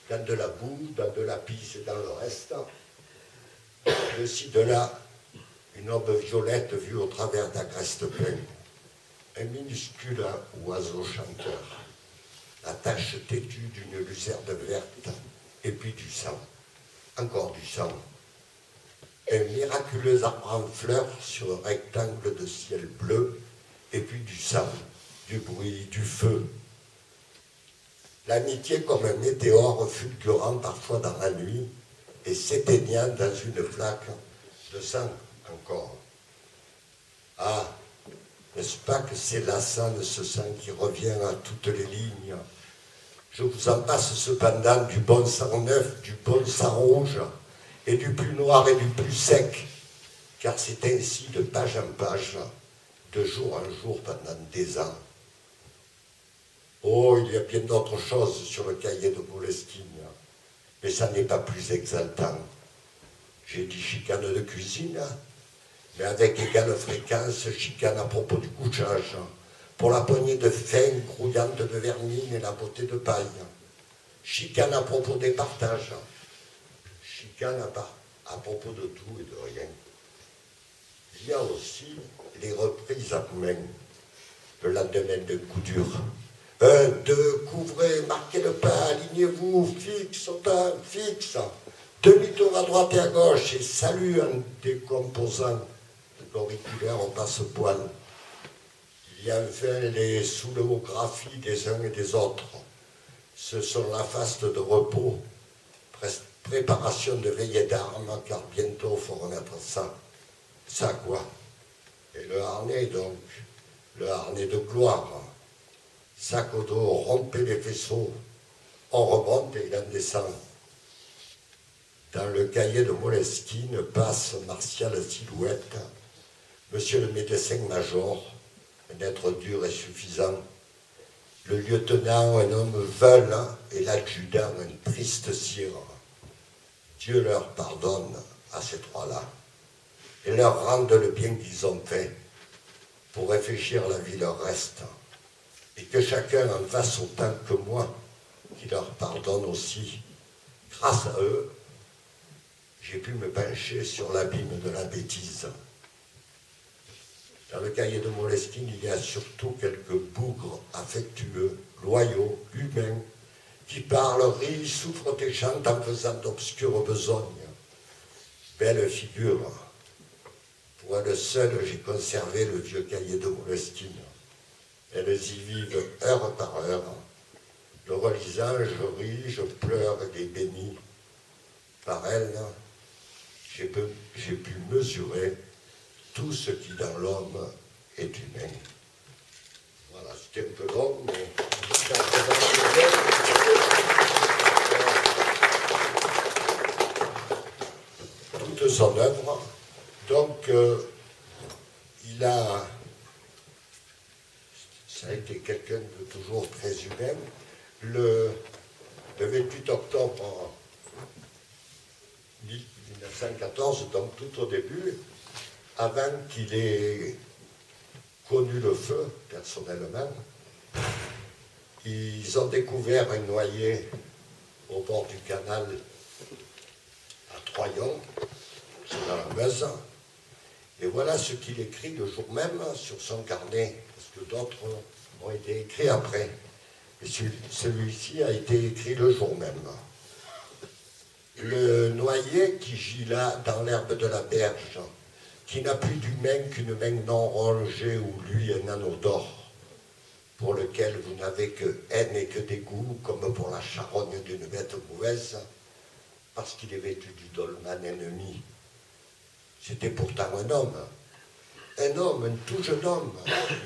[SPEAKER 10] Dans de la boue, dans de la pisse et dans le reste. De ci, de là, une aube violette vue au travers d'agreste pain. Un minuscule oiseau chanteur. La tache têtue d'une lucerne verte, et puis du sang. Encore du sang. Un miraculeux arbre en fleurs sur un rectangle de ciel bleu, et puis du sang, du bruit, du feu. L'amitié comme un météore fulgurant parfois dans la nuit et s'éteignant dans une flaque de sang encore. Ah, n'est-ce pas que c'est lassant de ce sang qui revient à toutes les lignes? Je vous en passe cependant du bon sang neuf, du bon sang rouge, et du plus noir et du plus sec, car c'est ainsi de page en page, de jour en jour pendant des ans. Oh, il y a bien d'autres choses sur le cahier de Moleskine, mais ça n'est pas plus exaltant. J'ai dit chicane de cuisine, mais avec égale fréquence, chicane à propos du couchage, pour la poignée de fin grouillante de vermine et la beauté de paille. Chicane à propos des partages. Chicane à propos de tout et de rien. Il y a aussi les reprises à main, le lendemain d'un coup dur. 1, 2, couvrez, marquez le pas, alignez-vous, fixe, au temps, fixe. Demi-tour à droite et à gauche, et salut en décomposant l'auriculaire au passe-poil. Il y a enfin les soulographies des uns et des autres. Ce sont la faste de repos, préparation de veillée d'armes, car bientôt il faut remettre ça. Ça quoi? Et le harnais donc, le harnais de gloire. Sac au dos, rompez les faisceaux, on remonte et il en descend. Dans le cahier de Moleskine passe martiale silhouette, monsieur le médecin-major, un être dur et suffisant, le lieutenant, un homme veule, et l'adjudant, un triste cire. Dieu leur pardonne à ces trois-là, et leur rende le bien qu'ils ont fait. Pour réfléchir, la vie leur reste. Et que chacun en fasse autant que moi, qui leur pardonne aussi. Grâce à eux, j'ai pu me pencher sur l'abîme de la bêtise. Dans le cahier de Moleskine, il y a surtout quelques bougres affectueux, loyaux, humains, qui parlent, rient, souffrent et chantent en faisant d'obscures besognes. Belle figure. Pour elle seule, j'ai conservé le vieux cahier de Moleskine. Elles y vivent heure par heure. Le relisant, je ris, je pleure et les bénis. Par elles, j'ai pu mesurer tout ce qui dans l'homme est humain. Voilà, c'était un peu long, mais... toute son œuvre. Donc, il a... Ça a été quelqu'un de toujours très humain. Le 28 octobre 1914, donc tout au début, avant qu'il ait connu le feu, personnellement, Ils ont découvert un noyer au bord du canal à Troyon, c'est dans la Meuse. Et voilà ce qu'il écrit le jour même sur son carnet, parce que d'autres ont été écrits après. Et celui-ci a été écrit le jour même. Le noyer qui gît là dans l'herbe de la berge, qui n'a plus d'humain qu'une main non rongée ou lui un anneau d'or, pour lequel vous n'avez que haine et que dégoût, comme pour la charogne d'une bête mauvaise, parce qu'il est vêtu du dolman ennemi. C'était pourtant un homme, un tout jeune homme,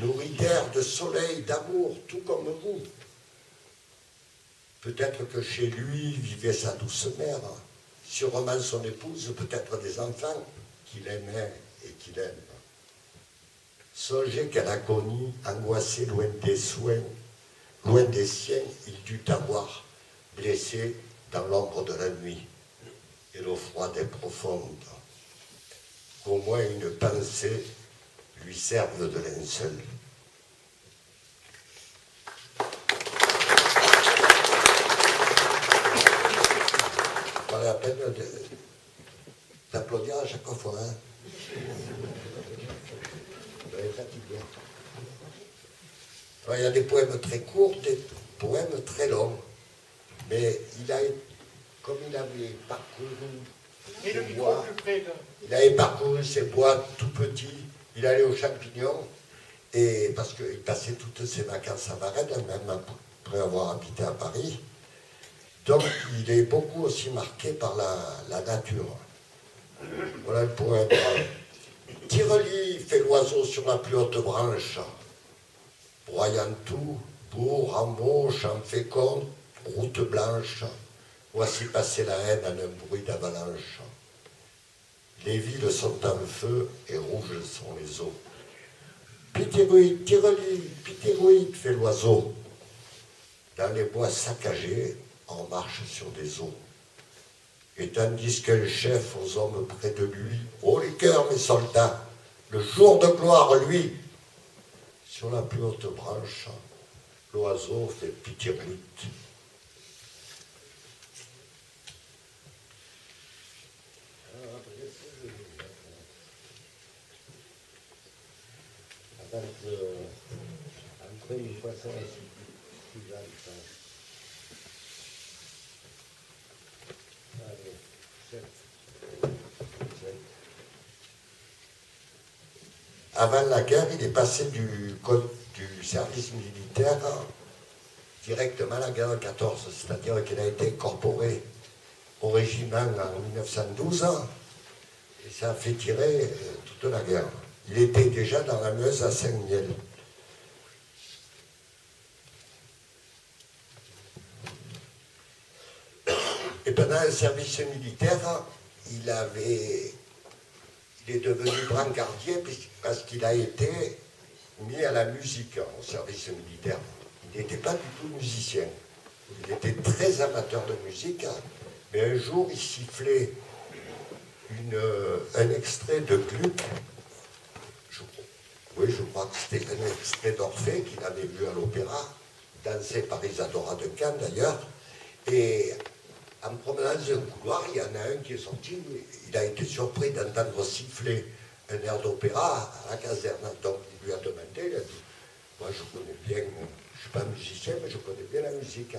[SPEAKER 10] nourri d'air, de soleil, d'amour, tout comme vous. Peut-être que chez lui vivait sa douce mère, sûrement son épouse, peut-être des enfants qu'il aimait et qu'il aime. Songez qu'elle a connu, angoissé loin des soins, loin des siens, il dut avoir, blessé dans l'ombre de la nuit, et l'eau froide et profonde. Qu'au moins une pensée lui serve de linceul. Ça valait la peine d'applaudir à chaque fois. Hein. Vous avez fatigué. Alors, il y a des poèmes très courts, des poèmes très longs. Mais il a, comme il avait parcouru
[SPEAKER 2] Et le
[SPEAKER 10] ces
[SPEAKER 2] micro
[SPEAKER 10] bois,
[SPEAKER 2] plus près de...
[SPEAKER 10] il avait parcouru ces bois tout petits, il allait aux champignons, et parce qu'il passait toutes ses vacances à Varennes, même après avoir habité à Paris. Donc il est beaucoup aussi marqué par la nature. Voilà le poème. Tire-lit fait l'oiseau sur la plus haute branche, broyant tout, bourg, hameau, champ fécond, route blanche, voici passer la haine en un bruit d'avalanche. Les villes sont en feu et rouges sont les eaux. Pitirouille, tire-lit, pitirouille, fait l'oiseau. Dans les bois saccagés, on marche sur des eaux. Et tandis qu'un chef aux hommes près de lui, haut les cœurs, mes soldats, le jour de gloire, lui, sur la plus haute branche, l'oiseau fait pitirouille. Entrer une façon suivante. Allez, 7. Avant la guerre, il est passé du service militaire directement à la guerre de 14, c'est-à-dire qu'il a été incorporé au régiment en 1912 et ça a fait tirer toute la guerre. Il était déjà dans la Meuse à Saint-Miel. Et pendant le service militaire, il est devenu brancardier parce qu'il a été mis à la musique au service militaire. Il n'était pas du tout musicien. Il était très amateur de musique, mais un jour, il sifflait un extrait de Gluck. Je crois que c'était un extrait d'Orphée qu'il avait vu à l'opéra, dansé par Isadora Duncan d'ailleurs. Et en promenant dans un couloir, il y en a un qui est sorti, il a été surpris d'entendre siffler un air d'opéra à la caserne. Donc il lui a demandé, il a dit, moi je connais bien, je ne suis pas musicien, mais je connais bien la musique.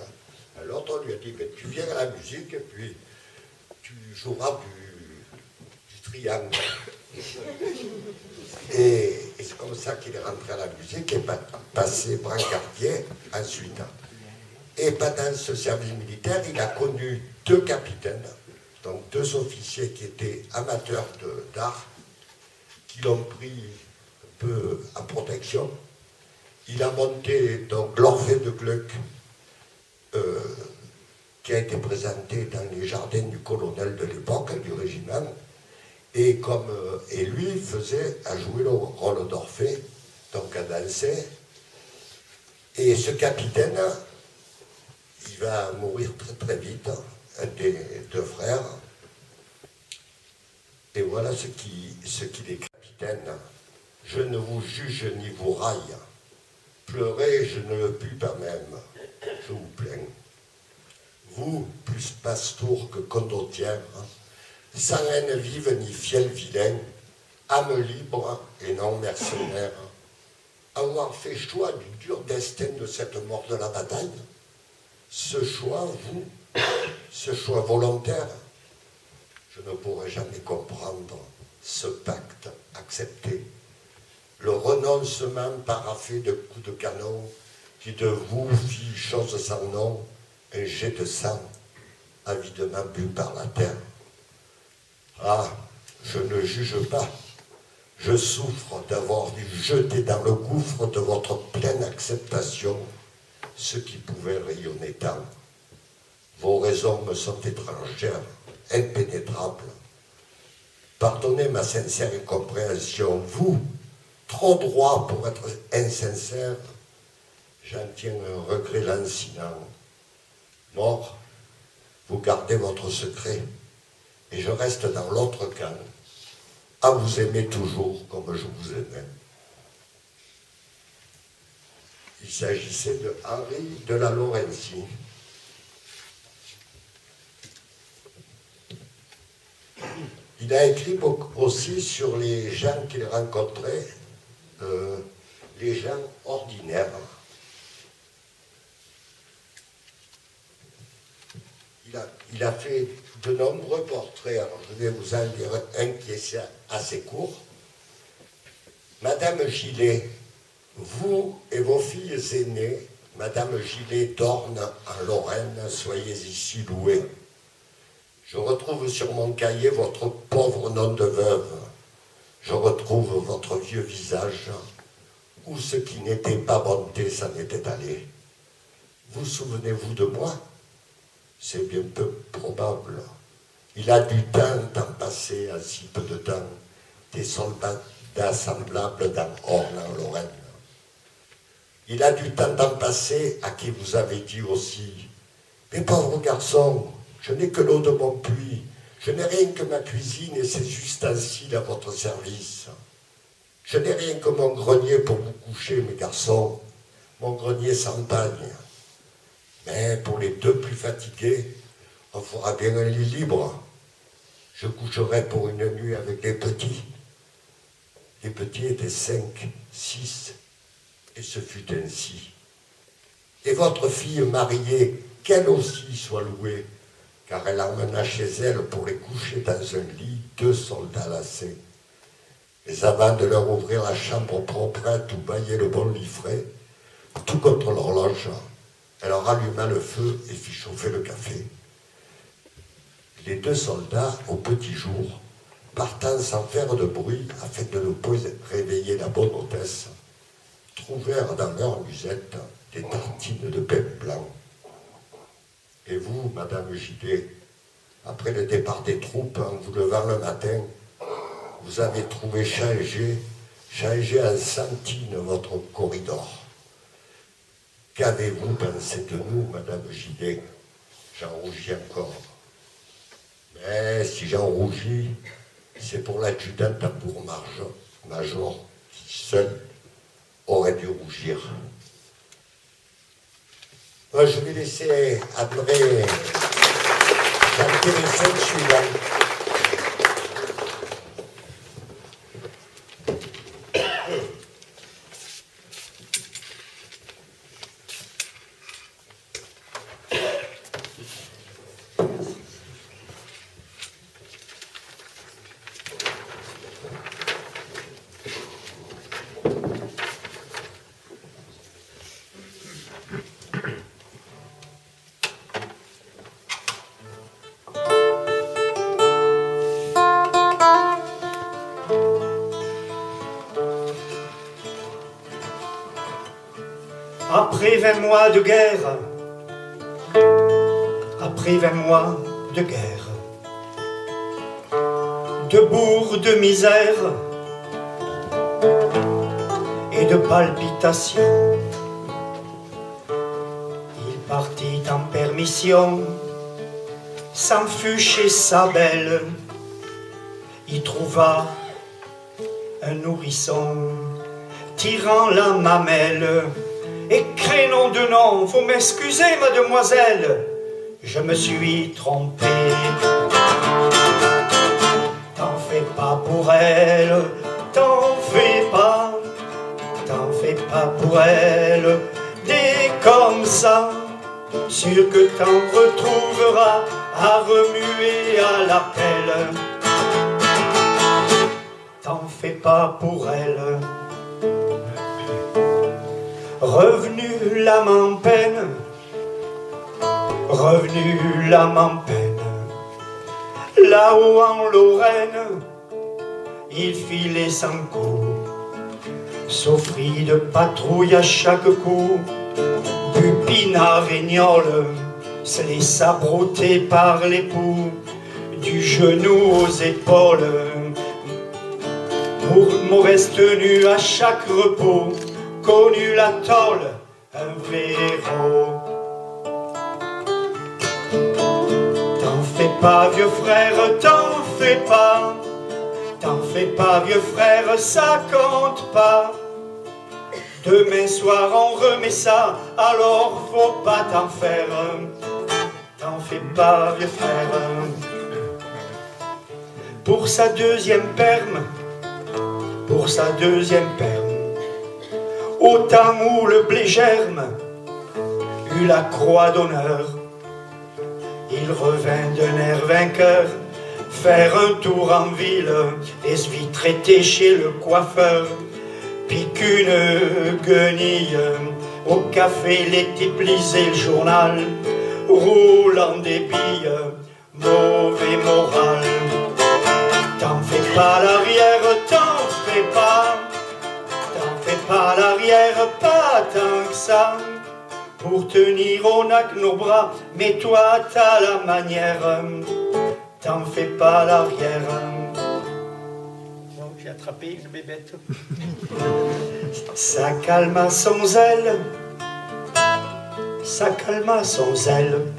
[SPEAKER 10] Alors l'autre lui a dit, ben, tu viens à la musique et puis tu joueras du triangle. Et c'est comme ça qu'il est rentré à la musique et passé brancardier ensuite. Et pendant ce service militaire, il a connu 2 capitaines, donc 2 officiers qui étaient amateurs d'art, qui l'ont pris un peu en protection. Il a monté donc l'Orphée de Gluck, qui a été présenté dans les jardins du colonel de l'époque, du régiment, et lui a joué le rôle d'Orphée, donc à danser. Et ce capitaine, il va mourir très très vite, un des 2 frères. Et voilà ce qu'il est, capitaine. Je ne vous juge ni vous raille, Pleurer, je ne le puis pas même, je vous plains. Vous, plus pastour que condottière, sans haine vive ni fiel vilain, âme libre et non mercenaire, avoir fait choix du dur destin de cette mort de la bataille, ce choix, vous, ce choix volontaire, je ne pourrai jamais comprendre ce pacte accepté, le renoncement paraffé de coups de canon qui de vous fit chose sans nom, un jet de sang avidement bu par la terre. Ah, je ne juge pas, je souffre d'avoir dû jeter dans le gouffre de votre pleine acceptation ce qui pouvait rayonner tant. Vos raisons me sont étrangères, impénétrables. Pardonnez ma sincère incompréhension. Vous, trop droit pour être insincère, j'en tiens un regret lancinant. Mort, vous gardez votre secret, et je reste dans l'autre camp, à vous aimer toujours comme je vous aimais. Il s'agissait de Henri de la Laurencie. Il a écrit aussi sur les gens qu'il rencontrait, les gens ordinaires. Il a fait de nombreux portraits, alors je vais vous en dire un qui est assez court. Madame Gillet, vous et vos filles aînées, Madame Gillet d'Orne en Lorraine, soyez ici louées. Je retrouve sur mon cahier votre pauvre nom de veuve. Je retrouve votre vieux visage, où ce qui n'était pas bonté s'en était allé. Vous souvenez-vous de moi? C'est bien peu probable. Il a du temps passé à si peu de temps, des soldats semblables dans Orne en Lorraine. Il a du temps passé à qui vous avez dit aussi, mes pauvres garçons, je n'ai que l'eau de mon puits, je n'ai rien que ma cuisine et ses ustensiles à votre service. Je n'ai rien que mon grenier pour vous coucher, mes garçons, mon grenier sans pagne. Mais pour les deux plus fatigués, on fera bien un lit libre. Je coucherai pour une nuit avec les petits. Les petits étaient 5, 6, et ce fut ainsi. Et votre fille mariée, qu'elle aussi soit louée, car elle emmena chez elle pour les coucher dans un lit 2 soldats lacés. Mais avant de leur ouvrir la chambre proprette où baillait le bon lit frais, tout contre l'horloge, elle leur alluma le feu et fit chauffer le café. Les 2 soldats, au petit jour, partant sans faire de bruit afin de ne pas réveiller la bonne hôtesse, trouvèrent dans leur musette des tartines de pain blanc. Et vous, Madame Gillet, après le départ des troupes, en vous levant le matin, vous avez trouvé changé en sentine votre corridor. Qu'avez-vous pensé de nous, Madame Gillet? J'en rougis encore. Mais si j'en rougis, c'est pour l'adjudant tambour-major qui seul aurait dû rougir. Moi, je vais laisser après chanter les 5 suivants.
[SPEAKER 3] Après 20 mois de guerre, après 20 mois de guerre, de bourre, de misère et de palpitations, il partit en permission, s'en fut chez sa belle, y trouva un nourrisson tirant la mamelle écrit nom de nom, vous m'excusez, mademoiselle, je me suis trompé. T'en fais pas pour elle, t'en fais pas pour elle, des comme ça, sûr que t'en retrouveras à remuer à la pelle. T'en fais pas pour elle. Revenu l'âme en peine, revenu l'âme en peine, là-haut en Lorraine, il filait sans coup, s'offrit de patrouille à chaque coup, Bupinard et Niole se laissa brouter par l'époux, du genou aux épaules, mauvaise tenue à chaque repos, connu la tôle, un vrai héros. T'en fais pas, vieux frère, t'en fais pas, vieux frère, ça compte pas. Demain soir on remet ça, alors faut pas t'en faire. T'en fais pas, vieux frère. Pour sa deuxième perme, au temps où le blé germe, eut la croix d'honneur, il revint d'un air vainqueur, faire un tour en ville, et se vit traiter chez le coiffeur, puis qu'une guenille, au café les types lisaient le journal, roulant des billes, mauvais moral. T'en fais pas l'arrière, t'en fais pas l'arrière, pas tant que ça. Pour tenir on a que nos bras, mais toi t'as la manière. T'en fais pas l'arrière. Bon, j'ai attrapé une bébête. Ça calma son zèle, ça calma son zèle.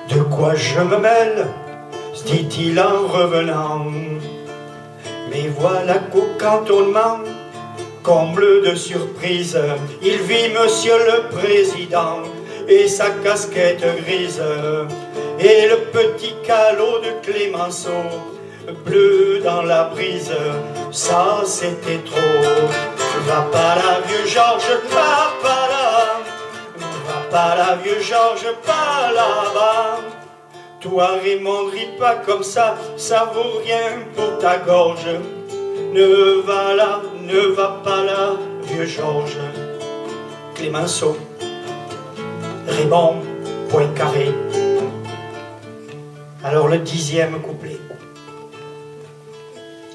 [SPEAKER 3] De quoi je me mêle, se dit-il en revenant. Mais voilà qu'au cantonnement, comble de surprise, il vit monsieur le président et sa casquette grise et le petit calot de Clémenceau bleu dans la brise. Ça c'était trop. Va pas là vieux Georges, pas là. Va pas là vieux Georges, pas là-bas. Toi Raymond, ris pas comme ça vaut rien pour ta gorge. Ne va pas là, vieux Georges. Clémenceau, Raymond, Poincaré. Alors le 10e couplet.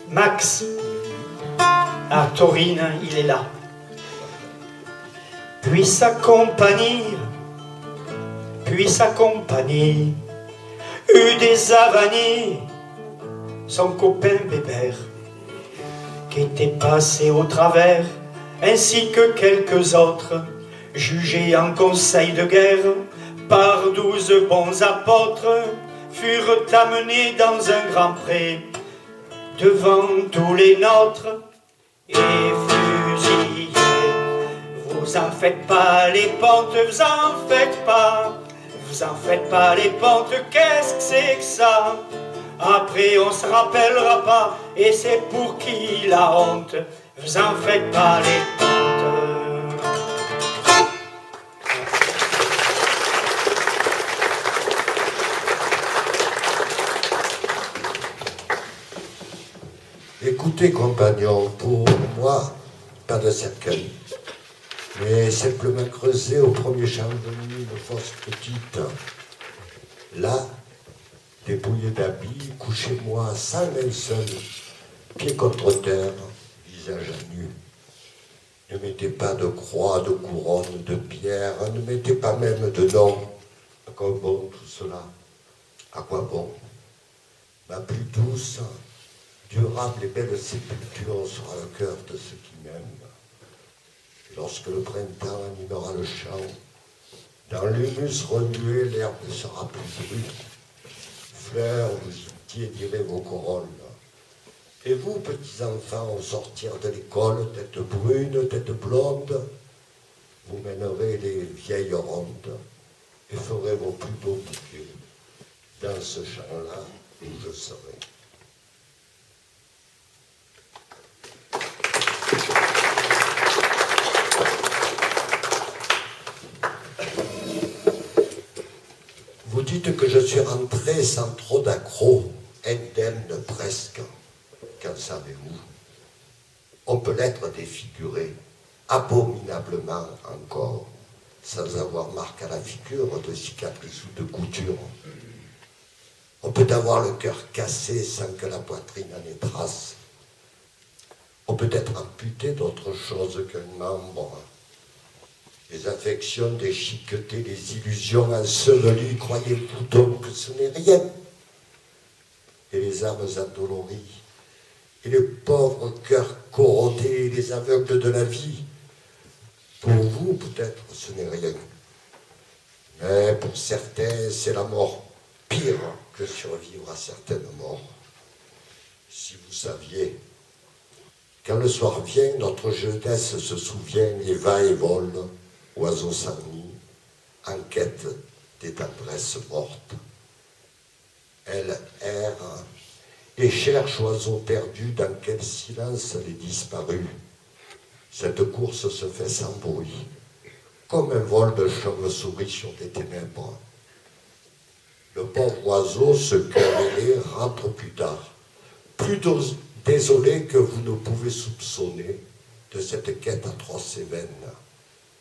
[SPEAKER 3] Max, à Taurine, il est là. Puis sa compagnie, eut des avanies, son copain Bébert, qui était passé au travers, ainsi que quelques autres, jugés en conseil de guerre, par 12 bons apôtres, furent amenés dans un grand pré, devant tous les nôtres, et fusillés. Vous en faites pas les pontes, vous en faites pas les pontes, qu'est-ce que c'est que ça? Après on se rappellera pas, et c'est pour qui la honte? Vous en faites pas les pontes.
[SPEAKER 10] Écoutez, compagnons, pour moi, pas de cercueil, mais simplement creusé au premier champ venu une fosse petite. Là, dépouillé d'habits, couchez-moi sans linceul, pied contre terre, visage à nu. Ne mettez pas de croix, de couronne, de pierre, ne mettez pas même de nom. À quoi bon tout cela? À quoi bon? Ma plus douce, durable et belle sépulture sera le cœur de ceux qui m'aiment. Lorsque le printemps animera le champ, dans l'humus remué, l'herbe sera plus brune. Fleurs, vous y tiédirez vos corolles. Et vous, petits enfants, au sortir de l'école, tête brune, tête blonde, vous mènerez les vieilles rondes et ferez vos plus beaux bouquets dans ce champ-là où je serai. Vous dites que je suis rentré sans trop d'accrocs, indemne presque. Qu'en savez-vous? On peut l'être défiguré, abominablement encore, sans avoir marque à la figure de cicatrices ou de coutures. On peut avoir le cœur cassé sans que la poitrine en ait trace. On peut être amputé d'autre chose qu'un membre. Les affections déchiquetées, les illusions ensevelies, croyez-vous donc que ce n'est rien? Et les âmes endolories, et les pauvres cœurs corrodés, les aveugles de la vie, pour vous peut-être ce n'est rien. Mais pour certains c'est la mort, pire que survivre à certaines morts. Si vous saviez, quand le soir vient, notre jeunesse se souvient et va et vole, oiseau sans nid, en quête des tendresses mortes. Elle erre et cherche oiseau perdu dans quel silence elle est disparue. Cette course se fait sans bruit, comme un vol de chauve-souris sur des ténèbres. Le pauvre oiseau, ce cœur ailé, rentre plus tard, plus désolé que vous ne pouvez soupçonner de cette quête atroce et vaine.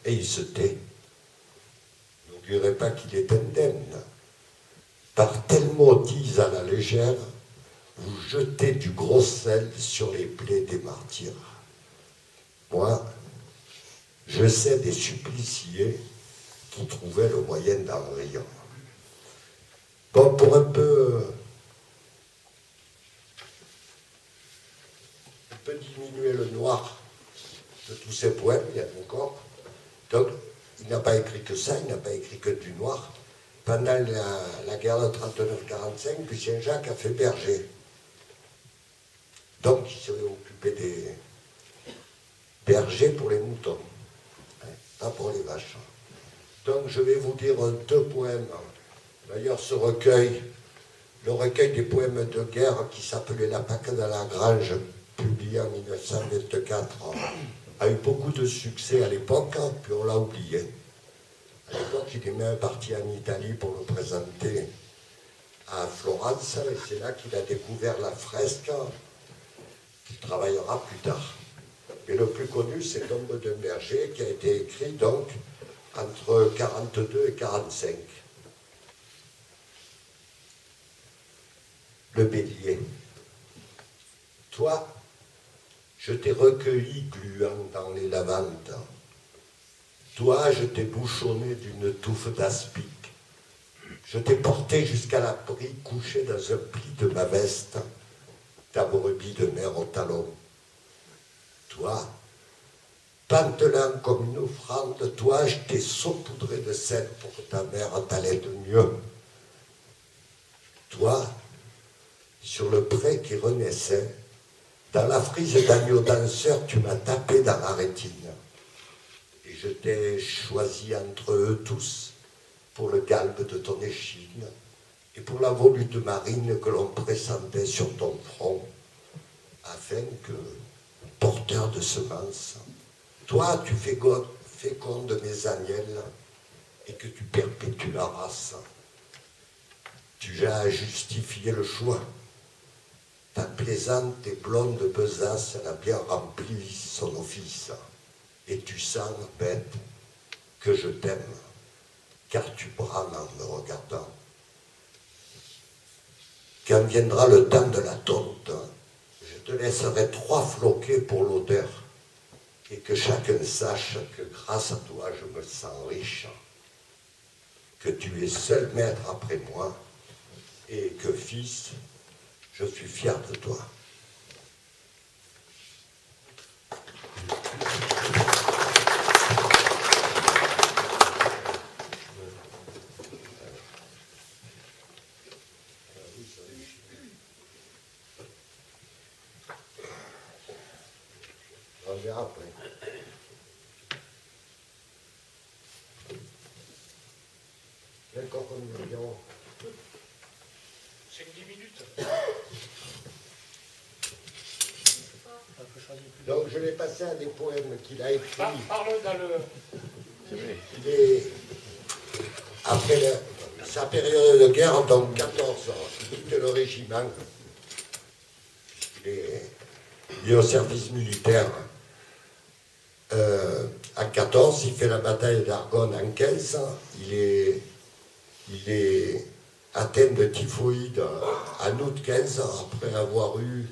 [SPEAKER 10] Et il se tait. N'augurez pas qu'il est indemne. Par tels mots dits à la légère, vous jetez du gros sel sur les plaies des martyrs. Moi, je sais des suppliciés qui trouvaient le moyen d'en rire. Bon, pour un peu diminuer le noir de tous ces poèmes, il y en a encore. Donc, il n'a pas écrit que ça, il n'a pas écrit que du noir. Pendant la guerre de 39-45, Lucien Jacques a fait berger. Donc, il s'est occupé des bergers pour les moutons, hein, pas pour les vaches. Donc, je vais vous dire 2 poèmes. D'ailleurs, ce recueil, le recueil des poèmes de guerre qui s'appelait La Pâque dans la Grange, publié en 1924, a eu beaucoup de succès à l'époque, puis on l'a oublié. À l'époque, il est même parti en Italie pour le présenter à Florence, et c'est là qu'il a découvert la fresque qu'il travaillera plus tard. Et le plus connu, c'est Tombe d'un berger, qui a été écrit donc entre 42 et 45. Le bélier. Toi, je t'ai recueilli gluant dans les lavandes. Toi, je t'ai bouchonné d'une touffe d'aspic. Je t'ai porté jusqu'à l'abri, couché dans un pli de ma veste, ta brebis de mer au talon. Toi, pantelant comme une offrande, toi, je t'ai saupoudré de sel pour que ta mère t'allait de mieux. Toi, sur le pré qui renaissait, dans la frise d'agneau danseur, tu m'as tapé dans la rétine. Et je t'ai choisi entre eux tous pour le galbe de ton échine et pour la volute marine que l'on pressentait sur ton front, afin que, porteur de semences, toi tu fécondes mes agnelles et que tu perpétues la race. Tu as justifié le choix. Ta plaisante et blonde besace, elle a bien rempli son office. Et tu sens, bête, que je t'aime, car tu brames en me regardant. Quand viendra le temps de la tonte, je te laisserai 3 floquets pour l'odeur, et que chacun sache que grâce à toi je me sens riche, que tu es seul maître après moi, et que, fils, je suis fier de toi. On verra après. encore un million.
[SPEAKER 2] C'est 10 minutes.
[SPEAKER 10] Donc je vais passer à des poèmes qu'il a écrits.
[SPEAKER 2] Parle dans le...
[SPEAKER 10] Après sa période de guerre, donc 14 ans, il quitte le régiment. Il est au service militaire. À 14, il fait la bataille d'Argonne en 15. Il est atteint de typhoïde en août 15, après avoir eu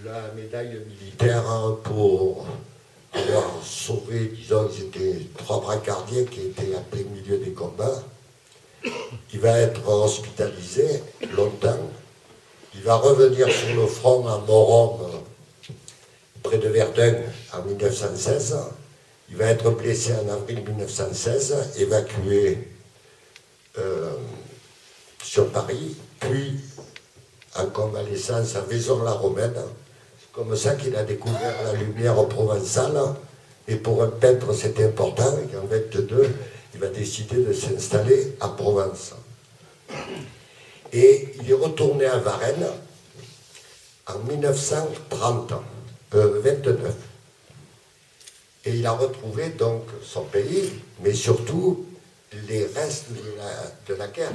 [SPEAKER 10] la médaille militaire pour avoir sauvé, disons, c'était 3 brancardiers qui étaient en plein milieu des combats. Il va être hospitalisé longtemps. Il va revenir sur le front à Morom, près de Verdun, en 1916. Il va être blessé en avril 1916, évacué sur Paris, puis en convalescence à Vaison-la-Romaine. C'est comme ça qu'il a découvert la lumière provençale. Et pour un peintre, c'était important. Et en 22, il va décider de s'installer à Provence. Et il est retourné à Varennes en 1929. Et il a retrouvé donc son pays, mais surtout les restes de la guerre.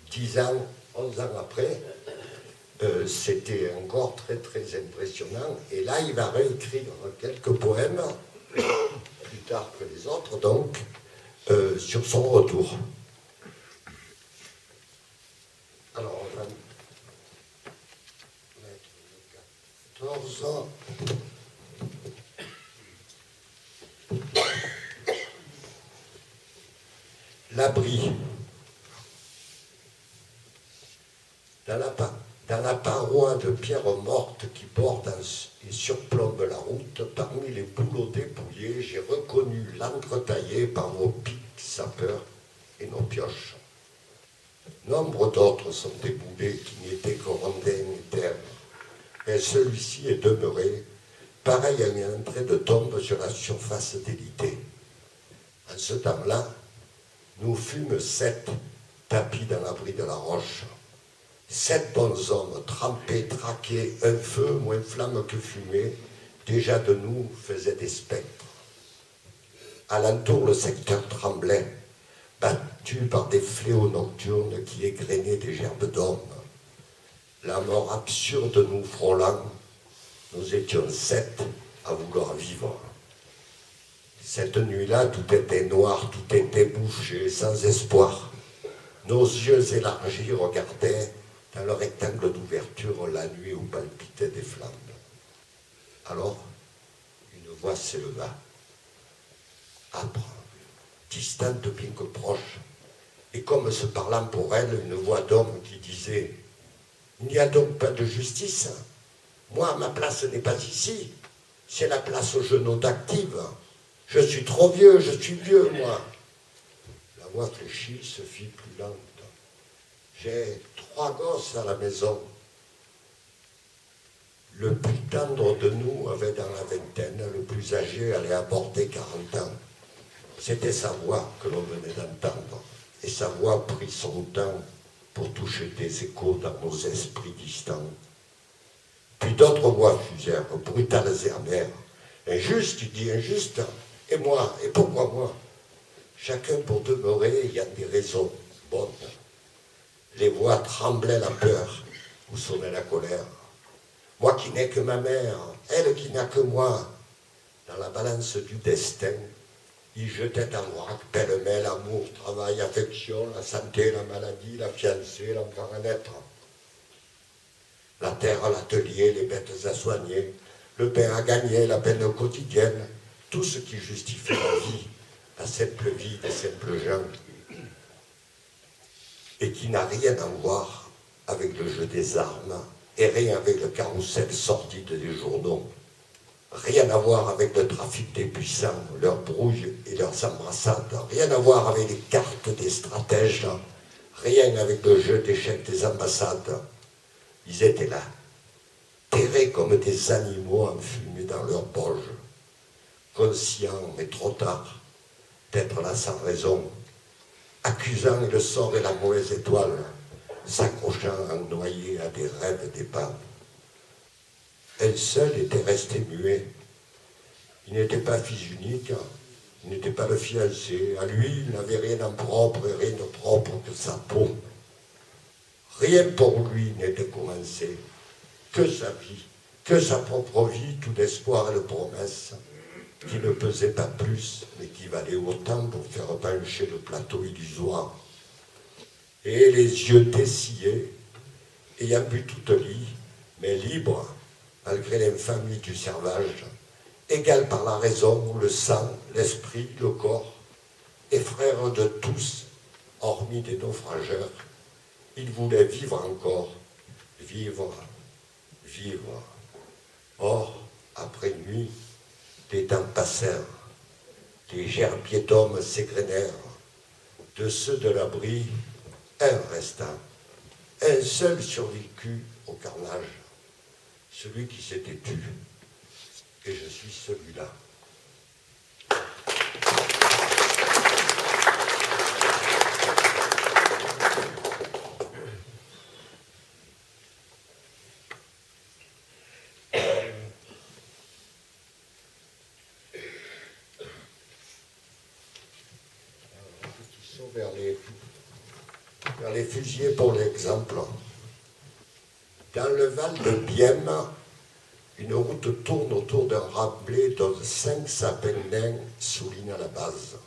[SPEAKER 10] 10 ans, 11 ans après, c'était encore très très impressionnant. Et là, il va réécrire quelques poèmes, plus tard que les autres donc, sur son retour. Alors, on va mettre 14 ans. L'abri. Dans la paroi de pierre morte qui borde et surplombe la route, parmi les bouleaux dépouillés, j'ai reconnu l'entretaillé par nos pics sapeurs et nos pioches. Nombre d'autres sont déboulés qui n'étaient que rondins et terres, et celui-ci est demeuré, pareil à une entrée de tombe sur la surface délitée. En ce temps-là, nous fûmes 7 tapis dans l'abri de la roche. 7 bons hommes, trempés, traqués, un feu moins flamme que fumée, déjà de nous faisait des spectres. Alentour, le secteur tremblait, battu par des fléaux nocturnes qui égrenaient des gerbes d'hommes. La mort absurde nous frôlant, nous étions 7 à vouloir vivre. Cette nuit-là, tout était noir, tout était bouché, sans espoir. Nos yeux élargis regardaient dans le rectangle d'ouverture la nuit où palpitaient des flammes. Alors, une voix s'éleva, âpre, distante bien que proche, et comme se parlant pour elle, une voix d'homme qui disait « Il n'y a donc pas de justice? Moi, ma place n'est pas ici, c'est la place aux genoux d'Active. Je suis trop vieux, je suis vieux, moi. » La voix fléchie se fit plus lente. J'ai 3 gosses à la maison. Le plus tendre de nous avait dans la vingtaine, le plus âgé allait aborder 40 ans. C'était sa voix que l'on venait d'entendre, et sa voix prit son temps pour toucher des échos dans nos esprits distants. Puis d'autres voix fusèrent, brutales et amères. Injuste, il dit injuste, et moi, et pourquoi moi? Chacun pour demeurer, il y a des raisons bonnes. Les voix tremblaient la peur, ou sonnait la colère. Moi qui n'ai que ma mère, elle qui n'a que moi. Dans la balance du destin, il jetait en vrac pêle-mêle amour, travail, affection, la santé, la maladie, la fiancée, l'enfant à naître. La terre, l'atelier, les bêtes à soigner, le pain à gagner, la peine quotidienne, tout ce qui justifie la vie, la simple vie des simples gens, et qui n'a rien à voir avec le jeu des armes, et rien avec le carrousel sordide des journaux, rien à voir avec le trafic des puissants, leurs brouilles et leurs embrassades, rien à voir avec les cartes des stratèges, rien avec le jeu d'échecs des ambassades. Ils étaient là, terrés comme des animaux enfumés dans leur poche, conscients, mais trop tard, d'être là sans raison, accusant le sort et la mauvaise étoile, s'accrochant en noyé à des rêves d'épave. Elle seule était restée muet. Il n'était pas fils unique, il n'était pas le fiancé. À lui, il n'avait rien en propre et rien de propre que sa peau. Rien pour lui n'était commencé, que sa vie, que sa propre vie, tout d'espoir et de promesse, qui ne pesait pas plus, mais qui valait autant pour faire pencher le plateau illusoire. Et les yeux dessillés, ayant bu toute lie, mais libre, malgré l'infamie du servage, égal par la raison, le sang, l'esprit, le corps, et frère de tous, hormis des naufrageurs, il voulait vivre encore, vivre, vivre. Or, après nuit, les temps passèrent, les gerbiers d'hommes s'égrenèrent, de ceux de l'abri, un resta, un seul survécut au carnage, celui qui s'était tu, et je suis celui-là. Vers les fusillés pour l'exemple. Dans le Val de Bième, une route tourne autour d'un remblai dont 5 sapins nains soulignent la base.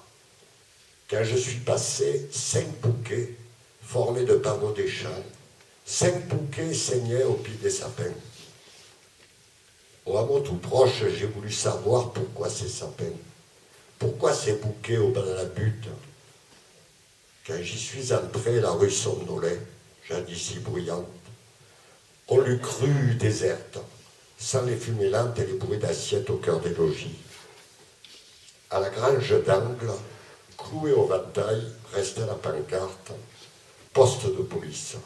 [SPEAKER 10] Quand je suis passé, 5 bouquets formés de pavots des champs, 5 bouquets saignaient au pied des sapins. Au hameau tout proche, j'ai voulu savoir pourquoi ces sapins, pourquoi ces bouquets au bas de la butte. Quand j'y suis entré, la rue somnolait, jadis si bruyante. On l'eût crue déserte, sans les fumées lentes et les bruits d'assiettes au cœur des logis. À la grange d'angle, clouée au ventail, restait la pancarte « Poste de police ».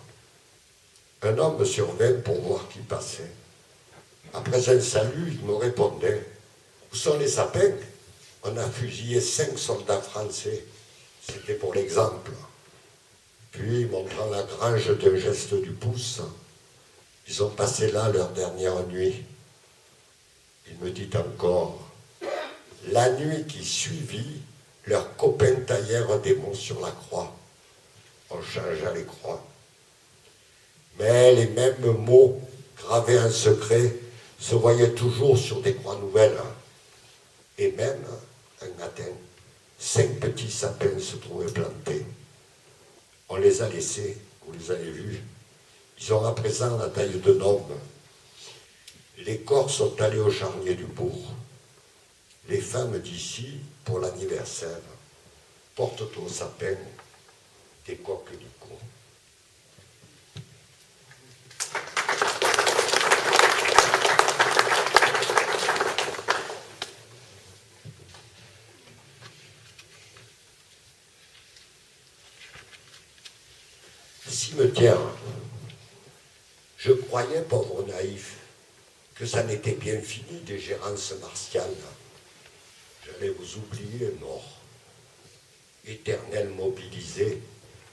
[SPEAKER 10] Un homme me survint pour voir qui passait. Après un salut, il me répondait « Où sont les sapins ? On a fusillé 5 soldats français. » C'était pour l'exemple. Puis, montrant la grange d'un geste du pouce, ils ont passé là leur dernière nuit. Il me dit encore, la nuit qui suivit, leurs copains taillèrent des mots sur la croix. On changea les croix. Mais les mêmes mots, gravés en secret, se voyaient toujours sur des croix nouvelles. Et même, un matin, 5 petits sapins se trouvaient plantés. On les a laissés, vous les avez vus. Ils ont à présent la taille d'un homme. Les corps sont allés au charnier du bourg. Les femmes d'ici, pour l'anniversaire, portent au sapin des coquelicots. Cimetière. Je croyais, pauvre naïf, que ça n'était bien fini des gérances martiales. J'allais vous oublier, mort. Éternel mobilisé,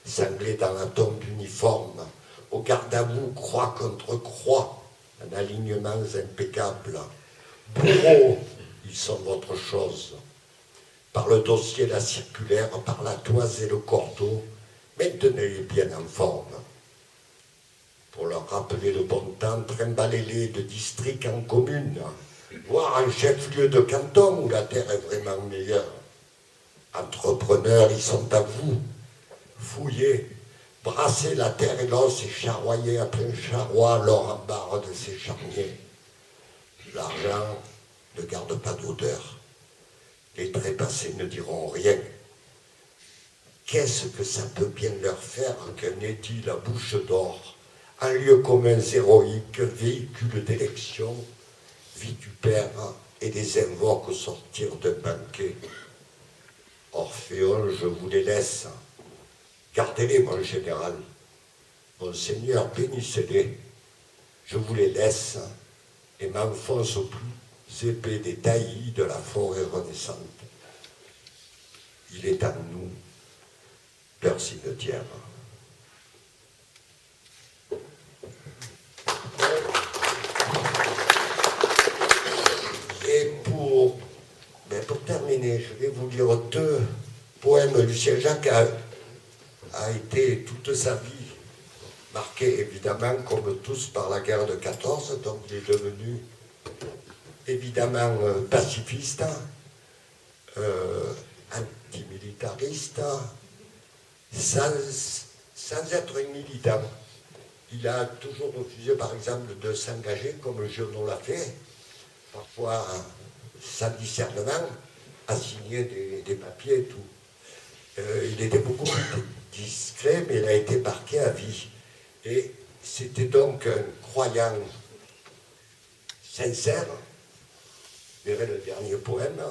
[SPEAKER 10] cinglé dans la tombe uniforme, au garde à vous, croix contre croix, en alignements impeccables. Bourreaux, ils sont votre chose. Par le dossier, la circulaire, par la toise et le cordeau, maintenez-les bien en forme. Pour leur rappeler le bon temps, trimballez-les de district en commune, voire un chef-lieu de canton où la terre est vraiment meilleure. Entrepreneurs, ils sont à vous. Fouillez, brassez la terre et l'os et charroyez à plein charroi l'or en barre de ces charniers. L'argent ne garde pas d'odeur. Les trépassés ne diront rien. Qu'est-ce que ça peut bien leur faire qu'un édit la bouche d'or, un lieu commun héroïque, véhicule d'élection, vitupère et les invoque au sortir d'un banquet. Orphéon, je vous les laisse. Gardez-les, mon général. Monseigneur, bénissez-les. Je vous les laisse et m'enfonce au plus épais des taillis de la forêt renaissante. Il est à nous leur cimetière. Et pour terminer, je vais vous lire 2 poèmes. Lucien Jacques a été toute sa vie marqué évidemment, comme tous, par la guerre de 14, donc il est devenu évidemment pacifiste, antimilitariste, sans être un militant. Il a toujours refusé, par exemple, de s'engager, comme Giono l'a fait, parfois sans discernement, à signer des papiers et tout. Il était beaucoup plus discret, mais il a été marqué à vie. Et c'était donc un croyant sincère. Vous verrez le dernier poème.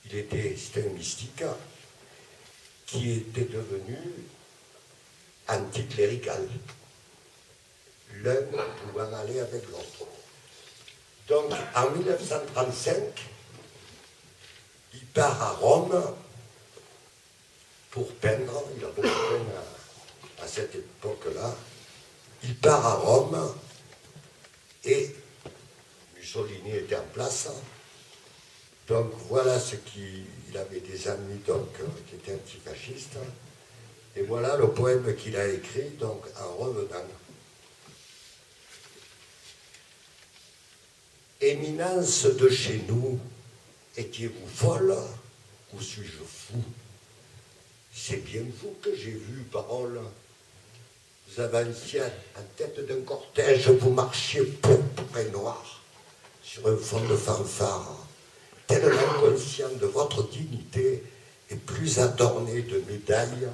[SPEAKER 10] C'était un mystique qui était devenu anticlérical. L'un pouvant aller avec l'autre. Donc, en 1935, il part à Rome pour peindre. Il a beaucoup peint à cette époque-là. Il part à Rome et Mussolini était en place. Donc voilà il avait des amis donc, qui étaient antifascistes. Et voilà le poème qu'il a écrit donc, en revenant. Éminence de chez nous, étiez-vous folle ou suis-je fou? C'est bien vous que j'ai vu, parole. Vous avanciez en tête d'un cortège, vous marchiez pourpre et noir sur un fond de fanfare, tellement conscient de votre dignité et plus adorné de médailles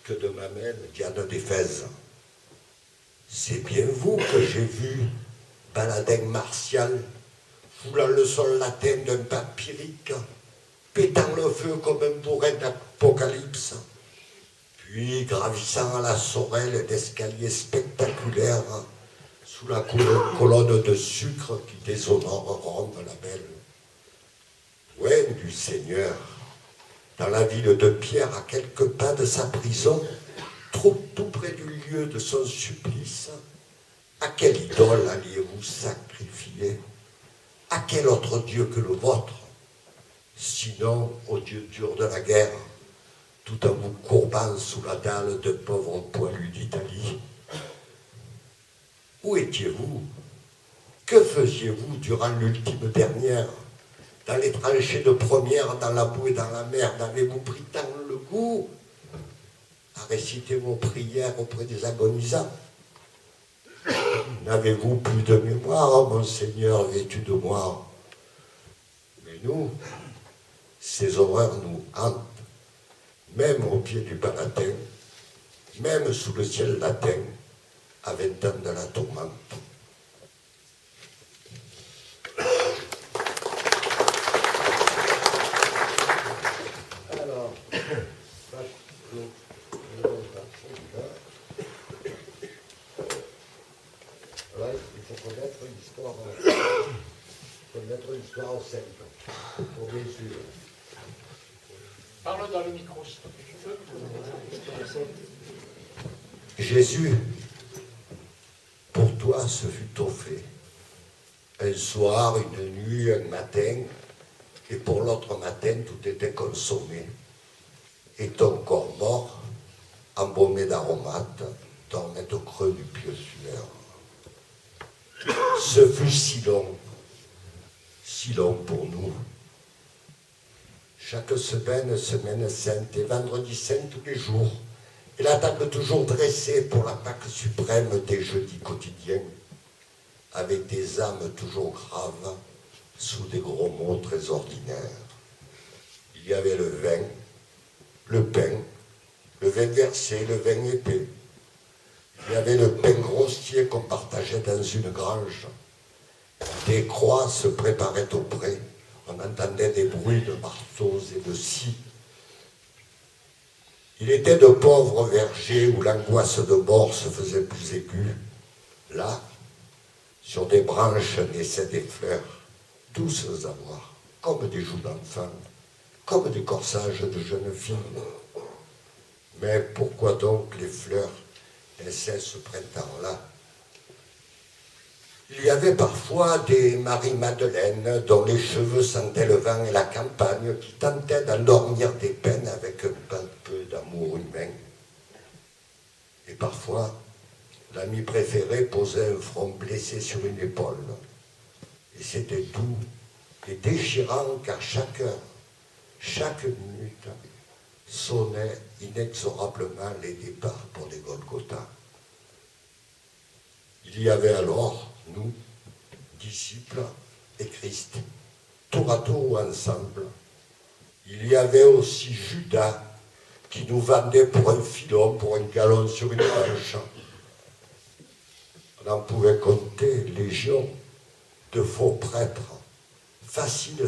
[SPEAKER 10] que de mamelles Diane d'Éphèse. C'est bien vous que j'ai vu, baladin martial, foulant le sol latin d'un papyrique, pétant le feu comme un bourrin d'apocalypse, puis gravissant à la sorelle d'escaliers spectaculaires sous la colonne de sucre qui déshonore Rome la belle. Loin du Seigneur, dans la ville de Pierre, à quelques pas de sa prison, trop tout près du lieu de son supplice, à quelle idole alliez-vous sacrifier? À quel autre Dieu que le vôtre? Sinon au Dieu dur de la guerre, tout en vous courbant sous la dalle de pauvres poilus d'Italie. Où étiez-vous? Que faisiez-vous durant l'ultime dernière? Dans les tranchées de première, dans la boue et dans la mer, n'avez-vous pris tant le goût à réciter vos prières auprès des agonisants? N'avez-vous plus de mémoire, mon Seigneur, vêtu de moi? Mais nous, ces horreurs nous hantent, même au pied du Palatin, même sous le ciel latin, à 20 ans de la tourmente. Alors, il faut connaître l'histoire au simple, pour réussir.
[SPEAKER 2] Parle dans le micro, si tu peux.
[SPEAKER 10] Jésus, pour toi, ce fut tôt fait. Un soir, une nuit, un matin, et pour l'autre matin, tout était consommé. Et ton corps mort, embaumé d'aromates, dormait au creux du pieu sueur. Ce fut si long pour nous. Chaque semaine sainte et vendredi saint tous les jours, et la table toujours dressée pour la Pâque suprême des jeudis quotidiens, avec des âmes toujours graves, sous des gros mots très ordinaires. Il y avait le vin, le pain, le vin versé, le vin épais. Il y avait le pain grossier qu'on partageait dans une grange. Des croix se préparaient au pré. On entendait des bruits de marteaux et de scies. Il était de pauvres vergers où l'angoisse de mort se faisait plus aiguë. Là, sur des branches naissaient des fleurs, douces à voir, comme des joues d'enfants, comme des corsages de jeunes filles. Mais pourquoi donc les fleurs naissaient ce printemps-là? Il y avait parfois des Marie-Madeleine dont les cheveux sentaient le vent et la campagne, qui tentaient d'endormir des peines avec un peu d'amour humain. Et parfois, l'ami préféré posait un front blessé sur une épaule. Et c'était doux et déchirant car chaque heure, chaque minute, sonnait inexorablement les départs pour les Golgotha. Il y avait alors, nous, disciples et Christ, tour à tour ou ensemble. Il y avait aussi Judas, qui nous vendait pour un filon, pour un galon sur une planche. On en pouvait compter légion de faux prêtres, faciles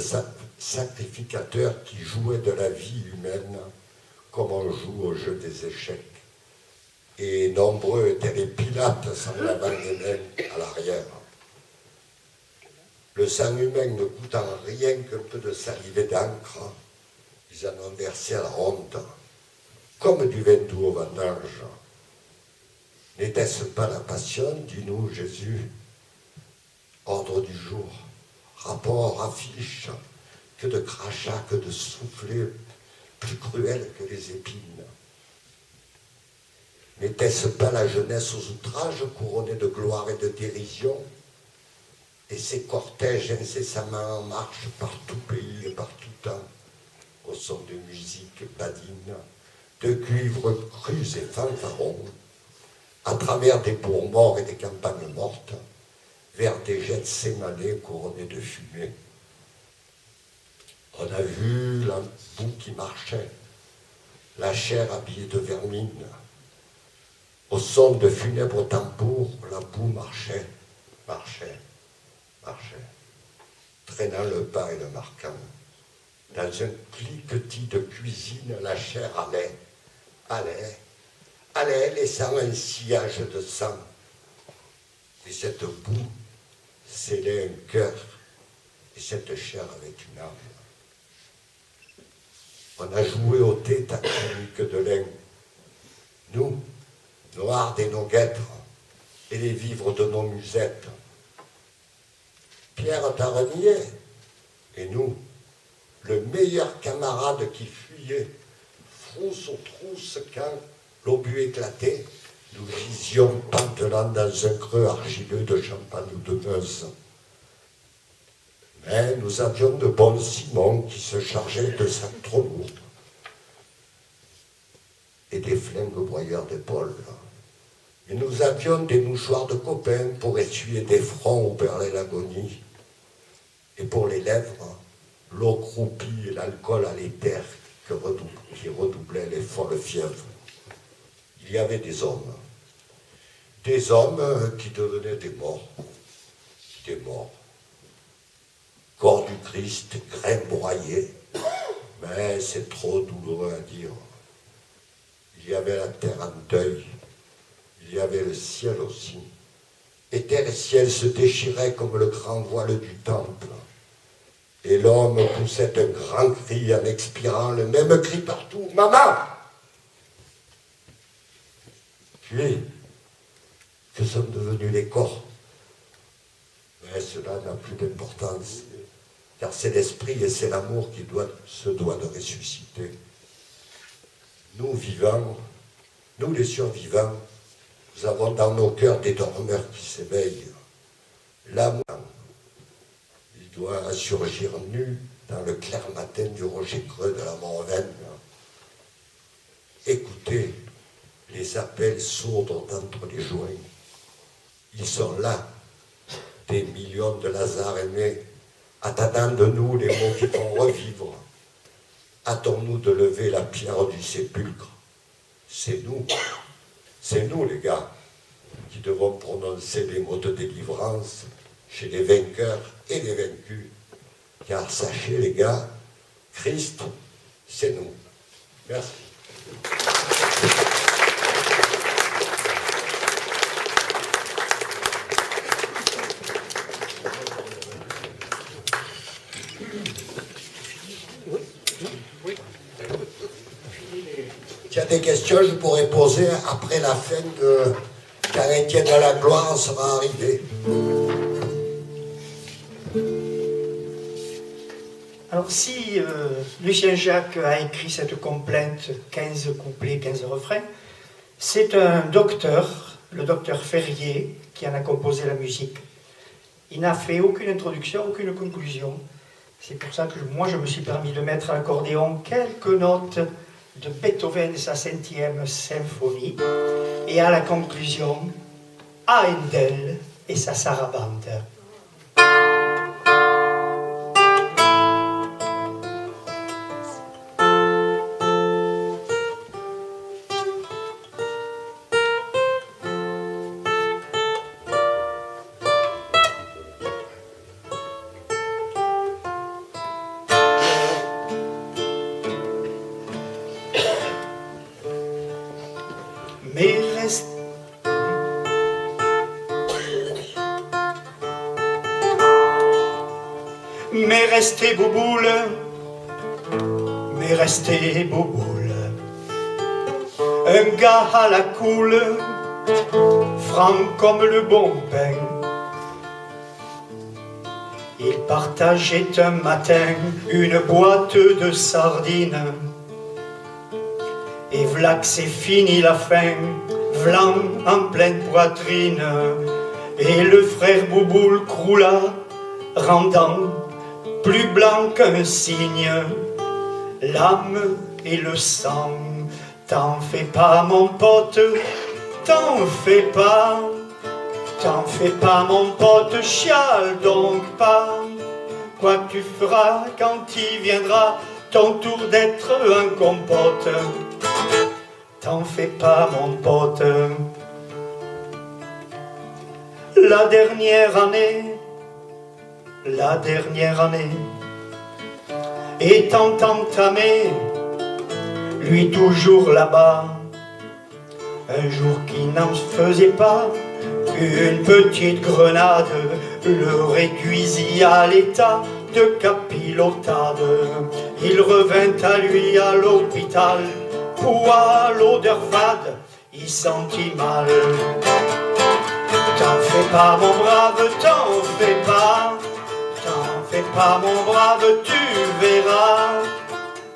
[SPEAKER 10] sacrificateurs qui jouaient de la vie humaine comme on joue au jeu des échecs. Et nombreux étaient les Pilates s'en lavant les mains à l'arrière. Le sang humain ne coûtant rien qu'un peu de salive et d'encre, ils en ont versé à la honte, comme du vin doux au vendange. N'était-ce pas la passion, dis-nous Jésus? Ordre du jour, rapport, affiche, que de crachats, que de soufflets, plus cruels que les épines. N'était-ce pas la jeunesse aux outrages, couronnée de gloire et de dérision, et ces cortèges incessamment en marche par tout pays et par tout temps, au son de musique badine, de cuivres crus et fanfarons, à travers des bourgs morts et des campagnes mortes, vers des jets sémanés couronnés de fumée. On a vu la boue qui marchait, la chair habillée de vermine. Au son de funèbres tambours, la boue marchait, marchait, marchait, traînant le pas et le marquant. Dans un cliquetis de cuisine, la chair allait, laissant un sillage de sang. Et cette boue scellait un cœur, et cette chair avec une âme. On a joué au thé tactilique de lin. Nous, noirs des nos guêtres, et les vivres de nos musettes. Pierre t'a renié, et nous, le meilleur camarade qui fuyait, frousse aux trousses quand, l'obus éclatait, nous gisions pantelant dans un creux argileux de Champagne ou de Meuse. Mais nous avions de bons Simons qui se chargeaient de sacs trop lourds et des flingues broyeurs d'épaule. Et nous avions des mouchoirs de copains pour essuyer des fronts où perlait l'agonie. Et pour les lèvres, l'eau croupie et l'alcool à l'éther qui redoublait les folles fièvres. Il y avait des hommes qui devenaient des morts. Corps du Christ, grains broyés, mais c'est trop douloureux à dire. Il y avait la terre en deuil, il y avait le ciel aussi. Et terre et ciel se déchiraient comme le grand voile du temple. Et l'homme poussait un grand cri en expirant le même cri partout. « Maman !» Puis, que sont devenus les corps? Mais cela n'a plus d'importance, car c'est l'esprit et c'est l'amour qui se doit de ressusciter. Nous vivants, nous les survivants, nous avons dans nos cœurs des dormeurs qui s'éveillent. L'amour, il doit surgir nu dans le clair matin du rocher creux de la Morvaine. Écoutez les appels sourds d'entre les joints. Ils sont là, des millions de Lazare aimés, attendant de nous les mots qui font revivre. Hâtons-nous de lever la pierre du sépulcre. C'est nous les gars, qui devons prononcer les mots de délivrance chez les vainqueurs et les vaincus. Car sachez les gars, Christ, c'est nous. Merci. S'il y a des questions, je pourrais poser après la fin de quand Étienne de la Gloire sera arrivé.
[SPEAKER 3] Alors si Lucien Jacques a écrit cette complainte, 15 couplets, 15 refrains, c'est un docteur, le docteur Ferrier, qui en a composé la musique. Il n'a fait aucune introduction, aucune conclusion. C'est pour ça que moi je me suis permis de mettre à l'accordéon quelques notes de Beethoven et sa 5e symphonie, et à la conclusion, Handel et sa sarabande. Mais restez bouboule, mais restez bouboule. Un gars à la coule, franc comme le bon pain. Il partageait un matin une boîte de sardines. Et v'là que c'est fini la faim, v'là en pleine poitrine. Et le frère Bouboule croula, rendant plus blanc qu'un cygne, l'âme et le sang. T'en fais pas mon pote, t'en fais pas mon pote, chiale donc pas. Quoi que tu feras quand il viendra ton tour d'être un compote, t'en fais pas mon pote. La dernière année étant entamée, lui toujours là-bas, un jour qui n'en faisait pas, une petite grenade le réduisit à l'état de capilotade. Il revint à lui à l'hôpital, pour à l'odeur fade, il sentit mal. T'en fais pas mon brave, t'en fais pas mon brave, tu verras.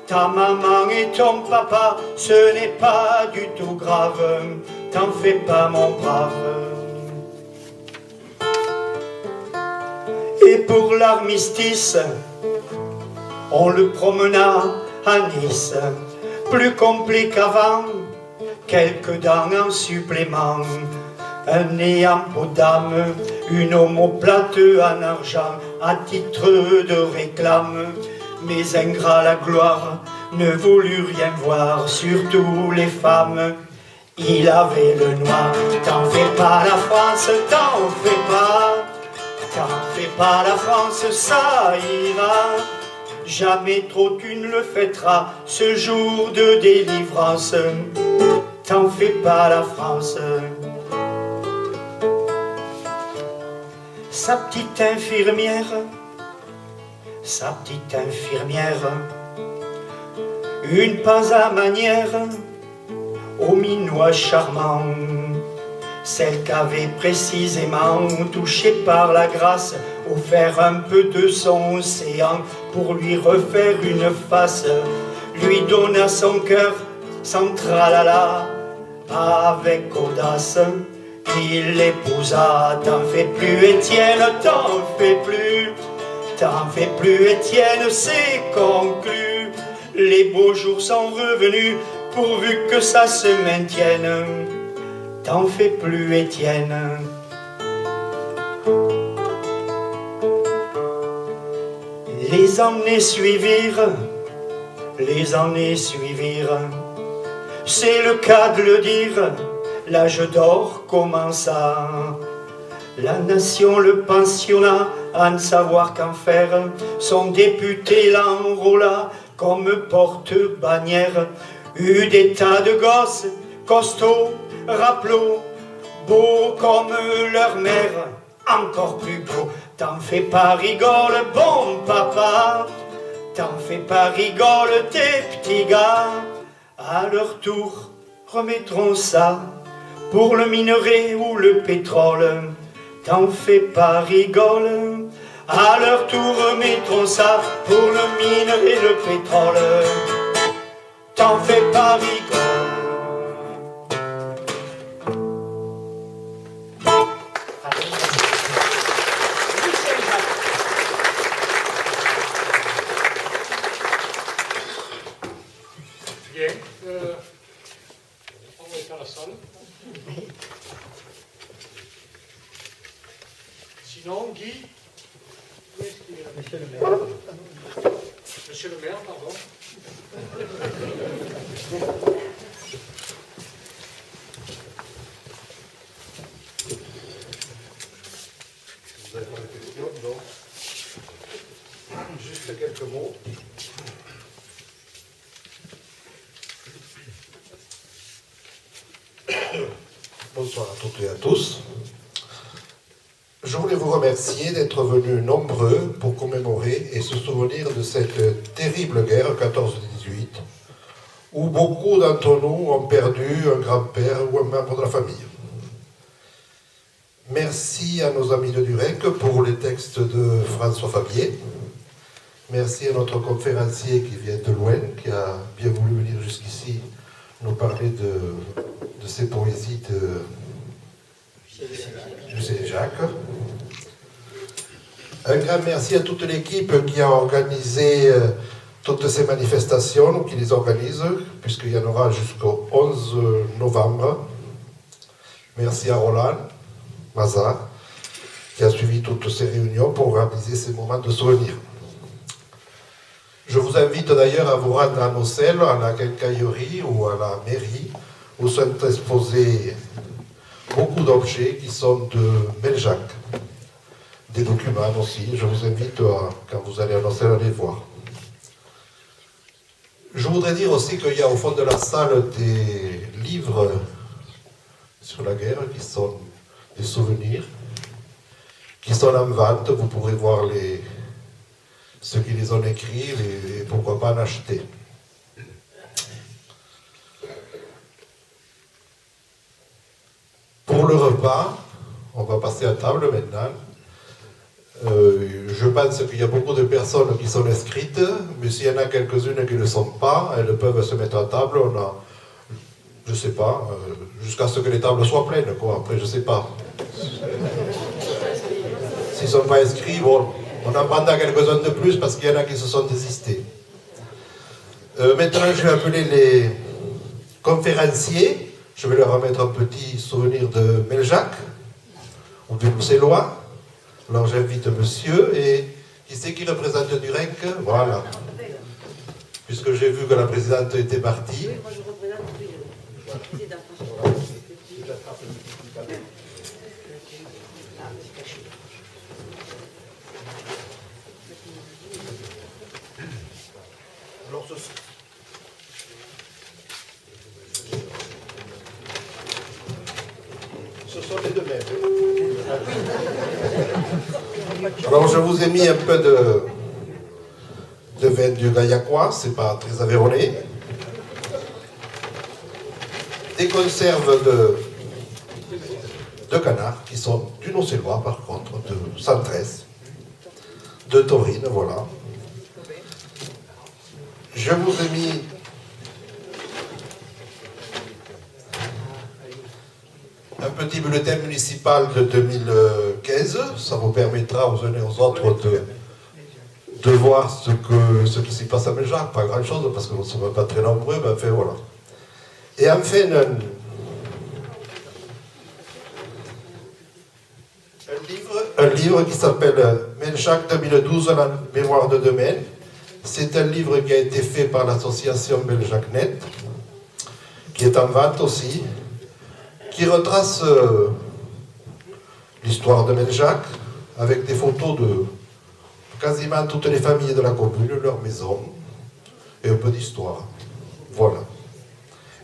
[SPEAKER 3] Ta maman et ton papa, ce n'est pas du tout grave. T'en fais pas mon brave. Et pour l'armistice, on le promena à Nice. Plus complet qu'avant, quelques dents en supplément. Un nez en peau d'âme, une omoplate en argent, à titre de réclame. Mais ingrat la gloire ne voulut rien voir, surtout les femmes. Il avait le noir. T'en fais pas la France, t'en fais pas la France, ça ira. Jamais trop tu ne le fêteras, ce jour de délivrance. T'en fais pas la France. Sa petite infirmière, une pas à manière, au minois charmant, celle qu'avait précisément touché par la grâce, offert un peu de son océan pour lui refaire une face, lui donna son cœur sans tralala, avec audace. Il l'épousa. T'en fais plus Étienne, t'en fais plus Étienne, c'est conclu. Les beaux jours sont revenus pourvu que ça se maintienne. T'en fais plus Étienne. Les années suivirent, c'est le cas de le dire. L'âge d'or commença, la nation le pensionna à ne savoir qu'en faire. Son député l'enrôla comme porte-bannière. Eut des tas de gosses, costauds, rappelots, beaux comme leur mère, encore plus beaux. T'en fais pas rigole, bon papa, t'en fais pas rigole, tes petits gars. à leur tour, remettront ça pour le minerai ou le pétrole. T'en fais pas, rigole. À leur tour, remettront ça pour le minerai et le pétrole. T'en fais pas, rigole.
[SPEAKER 2] Bien. On va être à la salle. Sinon, Guy, où est-ce qu'il est là? Monsieur le maire. Monsieur le maire, pardon.
[SPEAKER 9] Vous avez pas de questions, non? Juste quelques mots. Bonsoir à toutes et à tous. Je voulais vous remercier d'être venus nombreux pour commémorer et se souvenir de cette terrible guerre 14-18, où beaucoup d'entre nous ont perdu un grand-père ou un membre de la famille. Merci à nos amis de Durek pour les textes de François Fabier. Merci à notre conférencier qui vient de loin, qui a bien voulu venir jusqu'ici nous parler de ses poésies de Sénéjac. Un grand merci à toute l'équipe qui a organisé toutes ces manifestations, ou qui les organise, puisqu'il y en aura jusqu'au 11 novembre. Merci à Roland Mazar, qui a suivi toutes ces réunions pour organiser ces moments de souvenir. Je vous invite d'ailleurs à vous rendre à Nocelles, à la quincaillerie ou à la mairie, où sont exposés beaucoup d'objets qui sont de Meljac. Des documents aussi. Je vous invite, quand vous allez à Nocelles, à les voir. Je voudrais dire aussi qu'il y a au fond de la salle des livres sur la guerre qui sont des souvenirs, qui sont en vente. Vous pourrez voir ceux qui les ont écrits et pourquoi pas en acheter. Pour le repas, on va passer à table maintenant. Je pense qu'il y a beaucoup de personnes qui sont inscrites, mais s'il y en a quelques-unes qui ne le sont pas, elles peuvent se mettre à table. On a, je ne sais pas, jusqu'à ce que les tables soient pleines, quoi. Après, je ne sais pas. S'ils ne sont pas inscrits, bon, on en prendra quelques-uns de plus parce qu'il y en a qui se sont désistés. Maintenant, je vais appeler les conférenciers. Je vais leur remettre un petit souvenir de Meljac, ou du Bruxellois. Alors j'invite monsieur, et qui c'est qui représente Durek? Voilà. Puisque j'ai vu que la présidente était partie.
[SPEAKER 1] Oui, moi je représente la présidente.
[SPEAKER 9] Alors, ce sont les deux mêmes. Alors je vous ai mis un peu de vin du Gaillacois, c'est pas très aveyronné. Des conserves de canard qui sont du Nocélois par contre, de 113, de taurine, voilà. Je vous ai mis un petit bulletin municipal de 2015. Ça vous permettra aux uns et aux autres de voir ce qui s'y passe à Meljac. Pas grand chose parce que nous ne sommes pas très nombreux, mais enfin voilà. Et enfin, un livre qui s'appelle Meljac 2012, la mémoire de demain. C'est un livre qui a été fait par l'association Meljacnet, qui est en vente aussi, qui retrace l'histoire de Meljac avec des photos de quasiment toutes les familles de la commune, leurs maisons et un peu d'histoire. Voilà.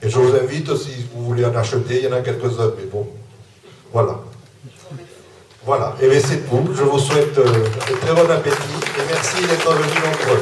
[SPEAKER 9] Et je vous invite, si vous voulez en acheter, il y en a quelques-uns, mais bon, voilà. Voilà, et bien c'est tout. Je vous souhaite un très bon appétit et merci d'être venus nombreux.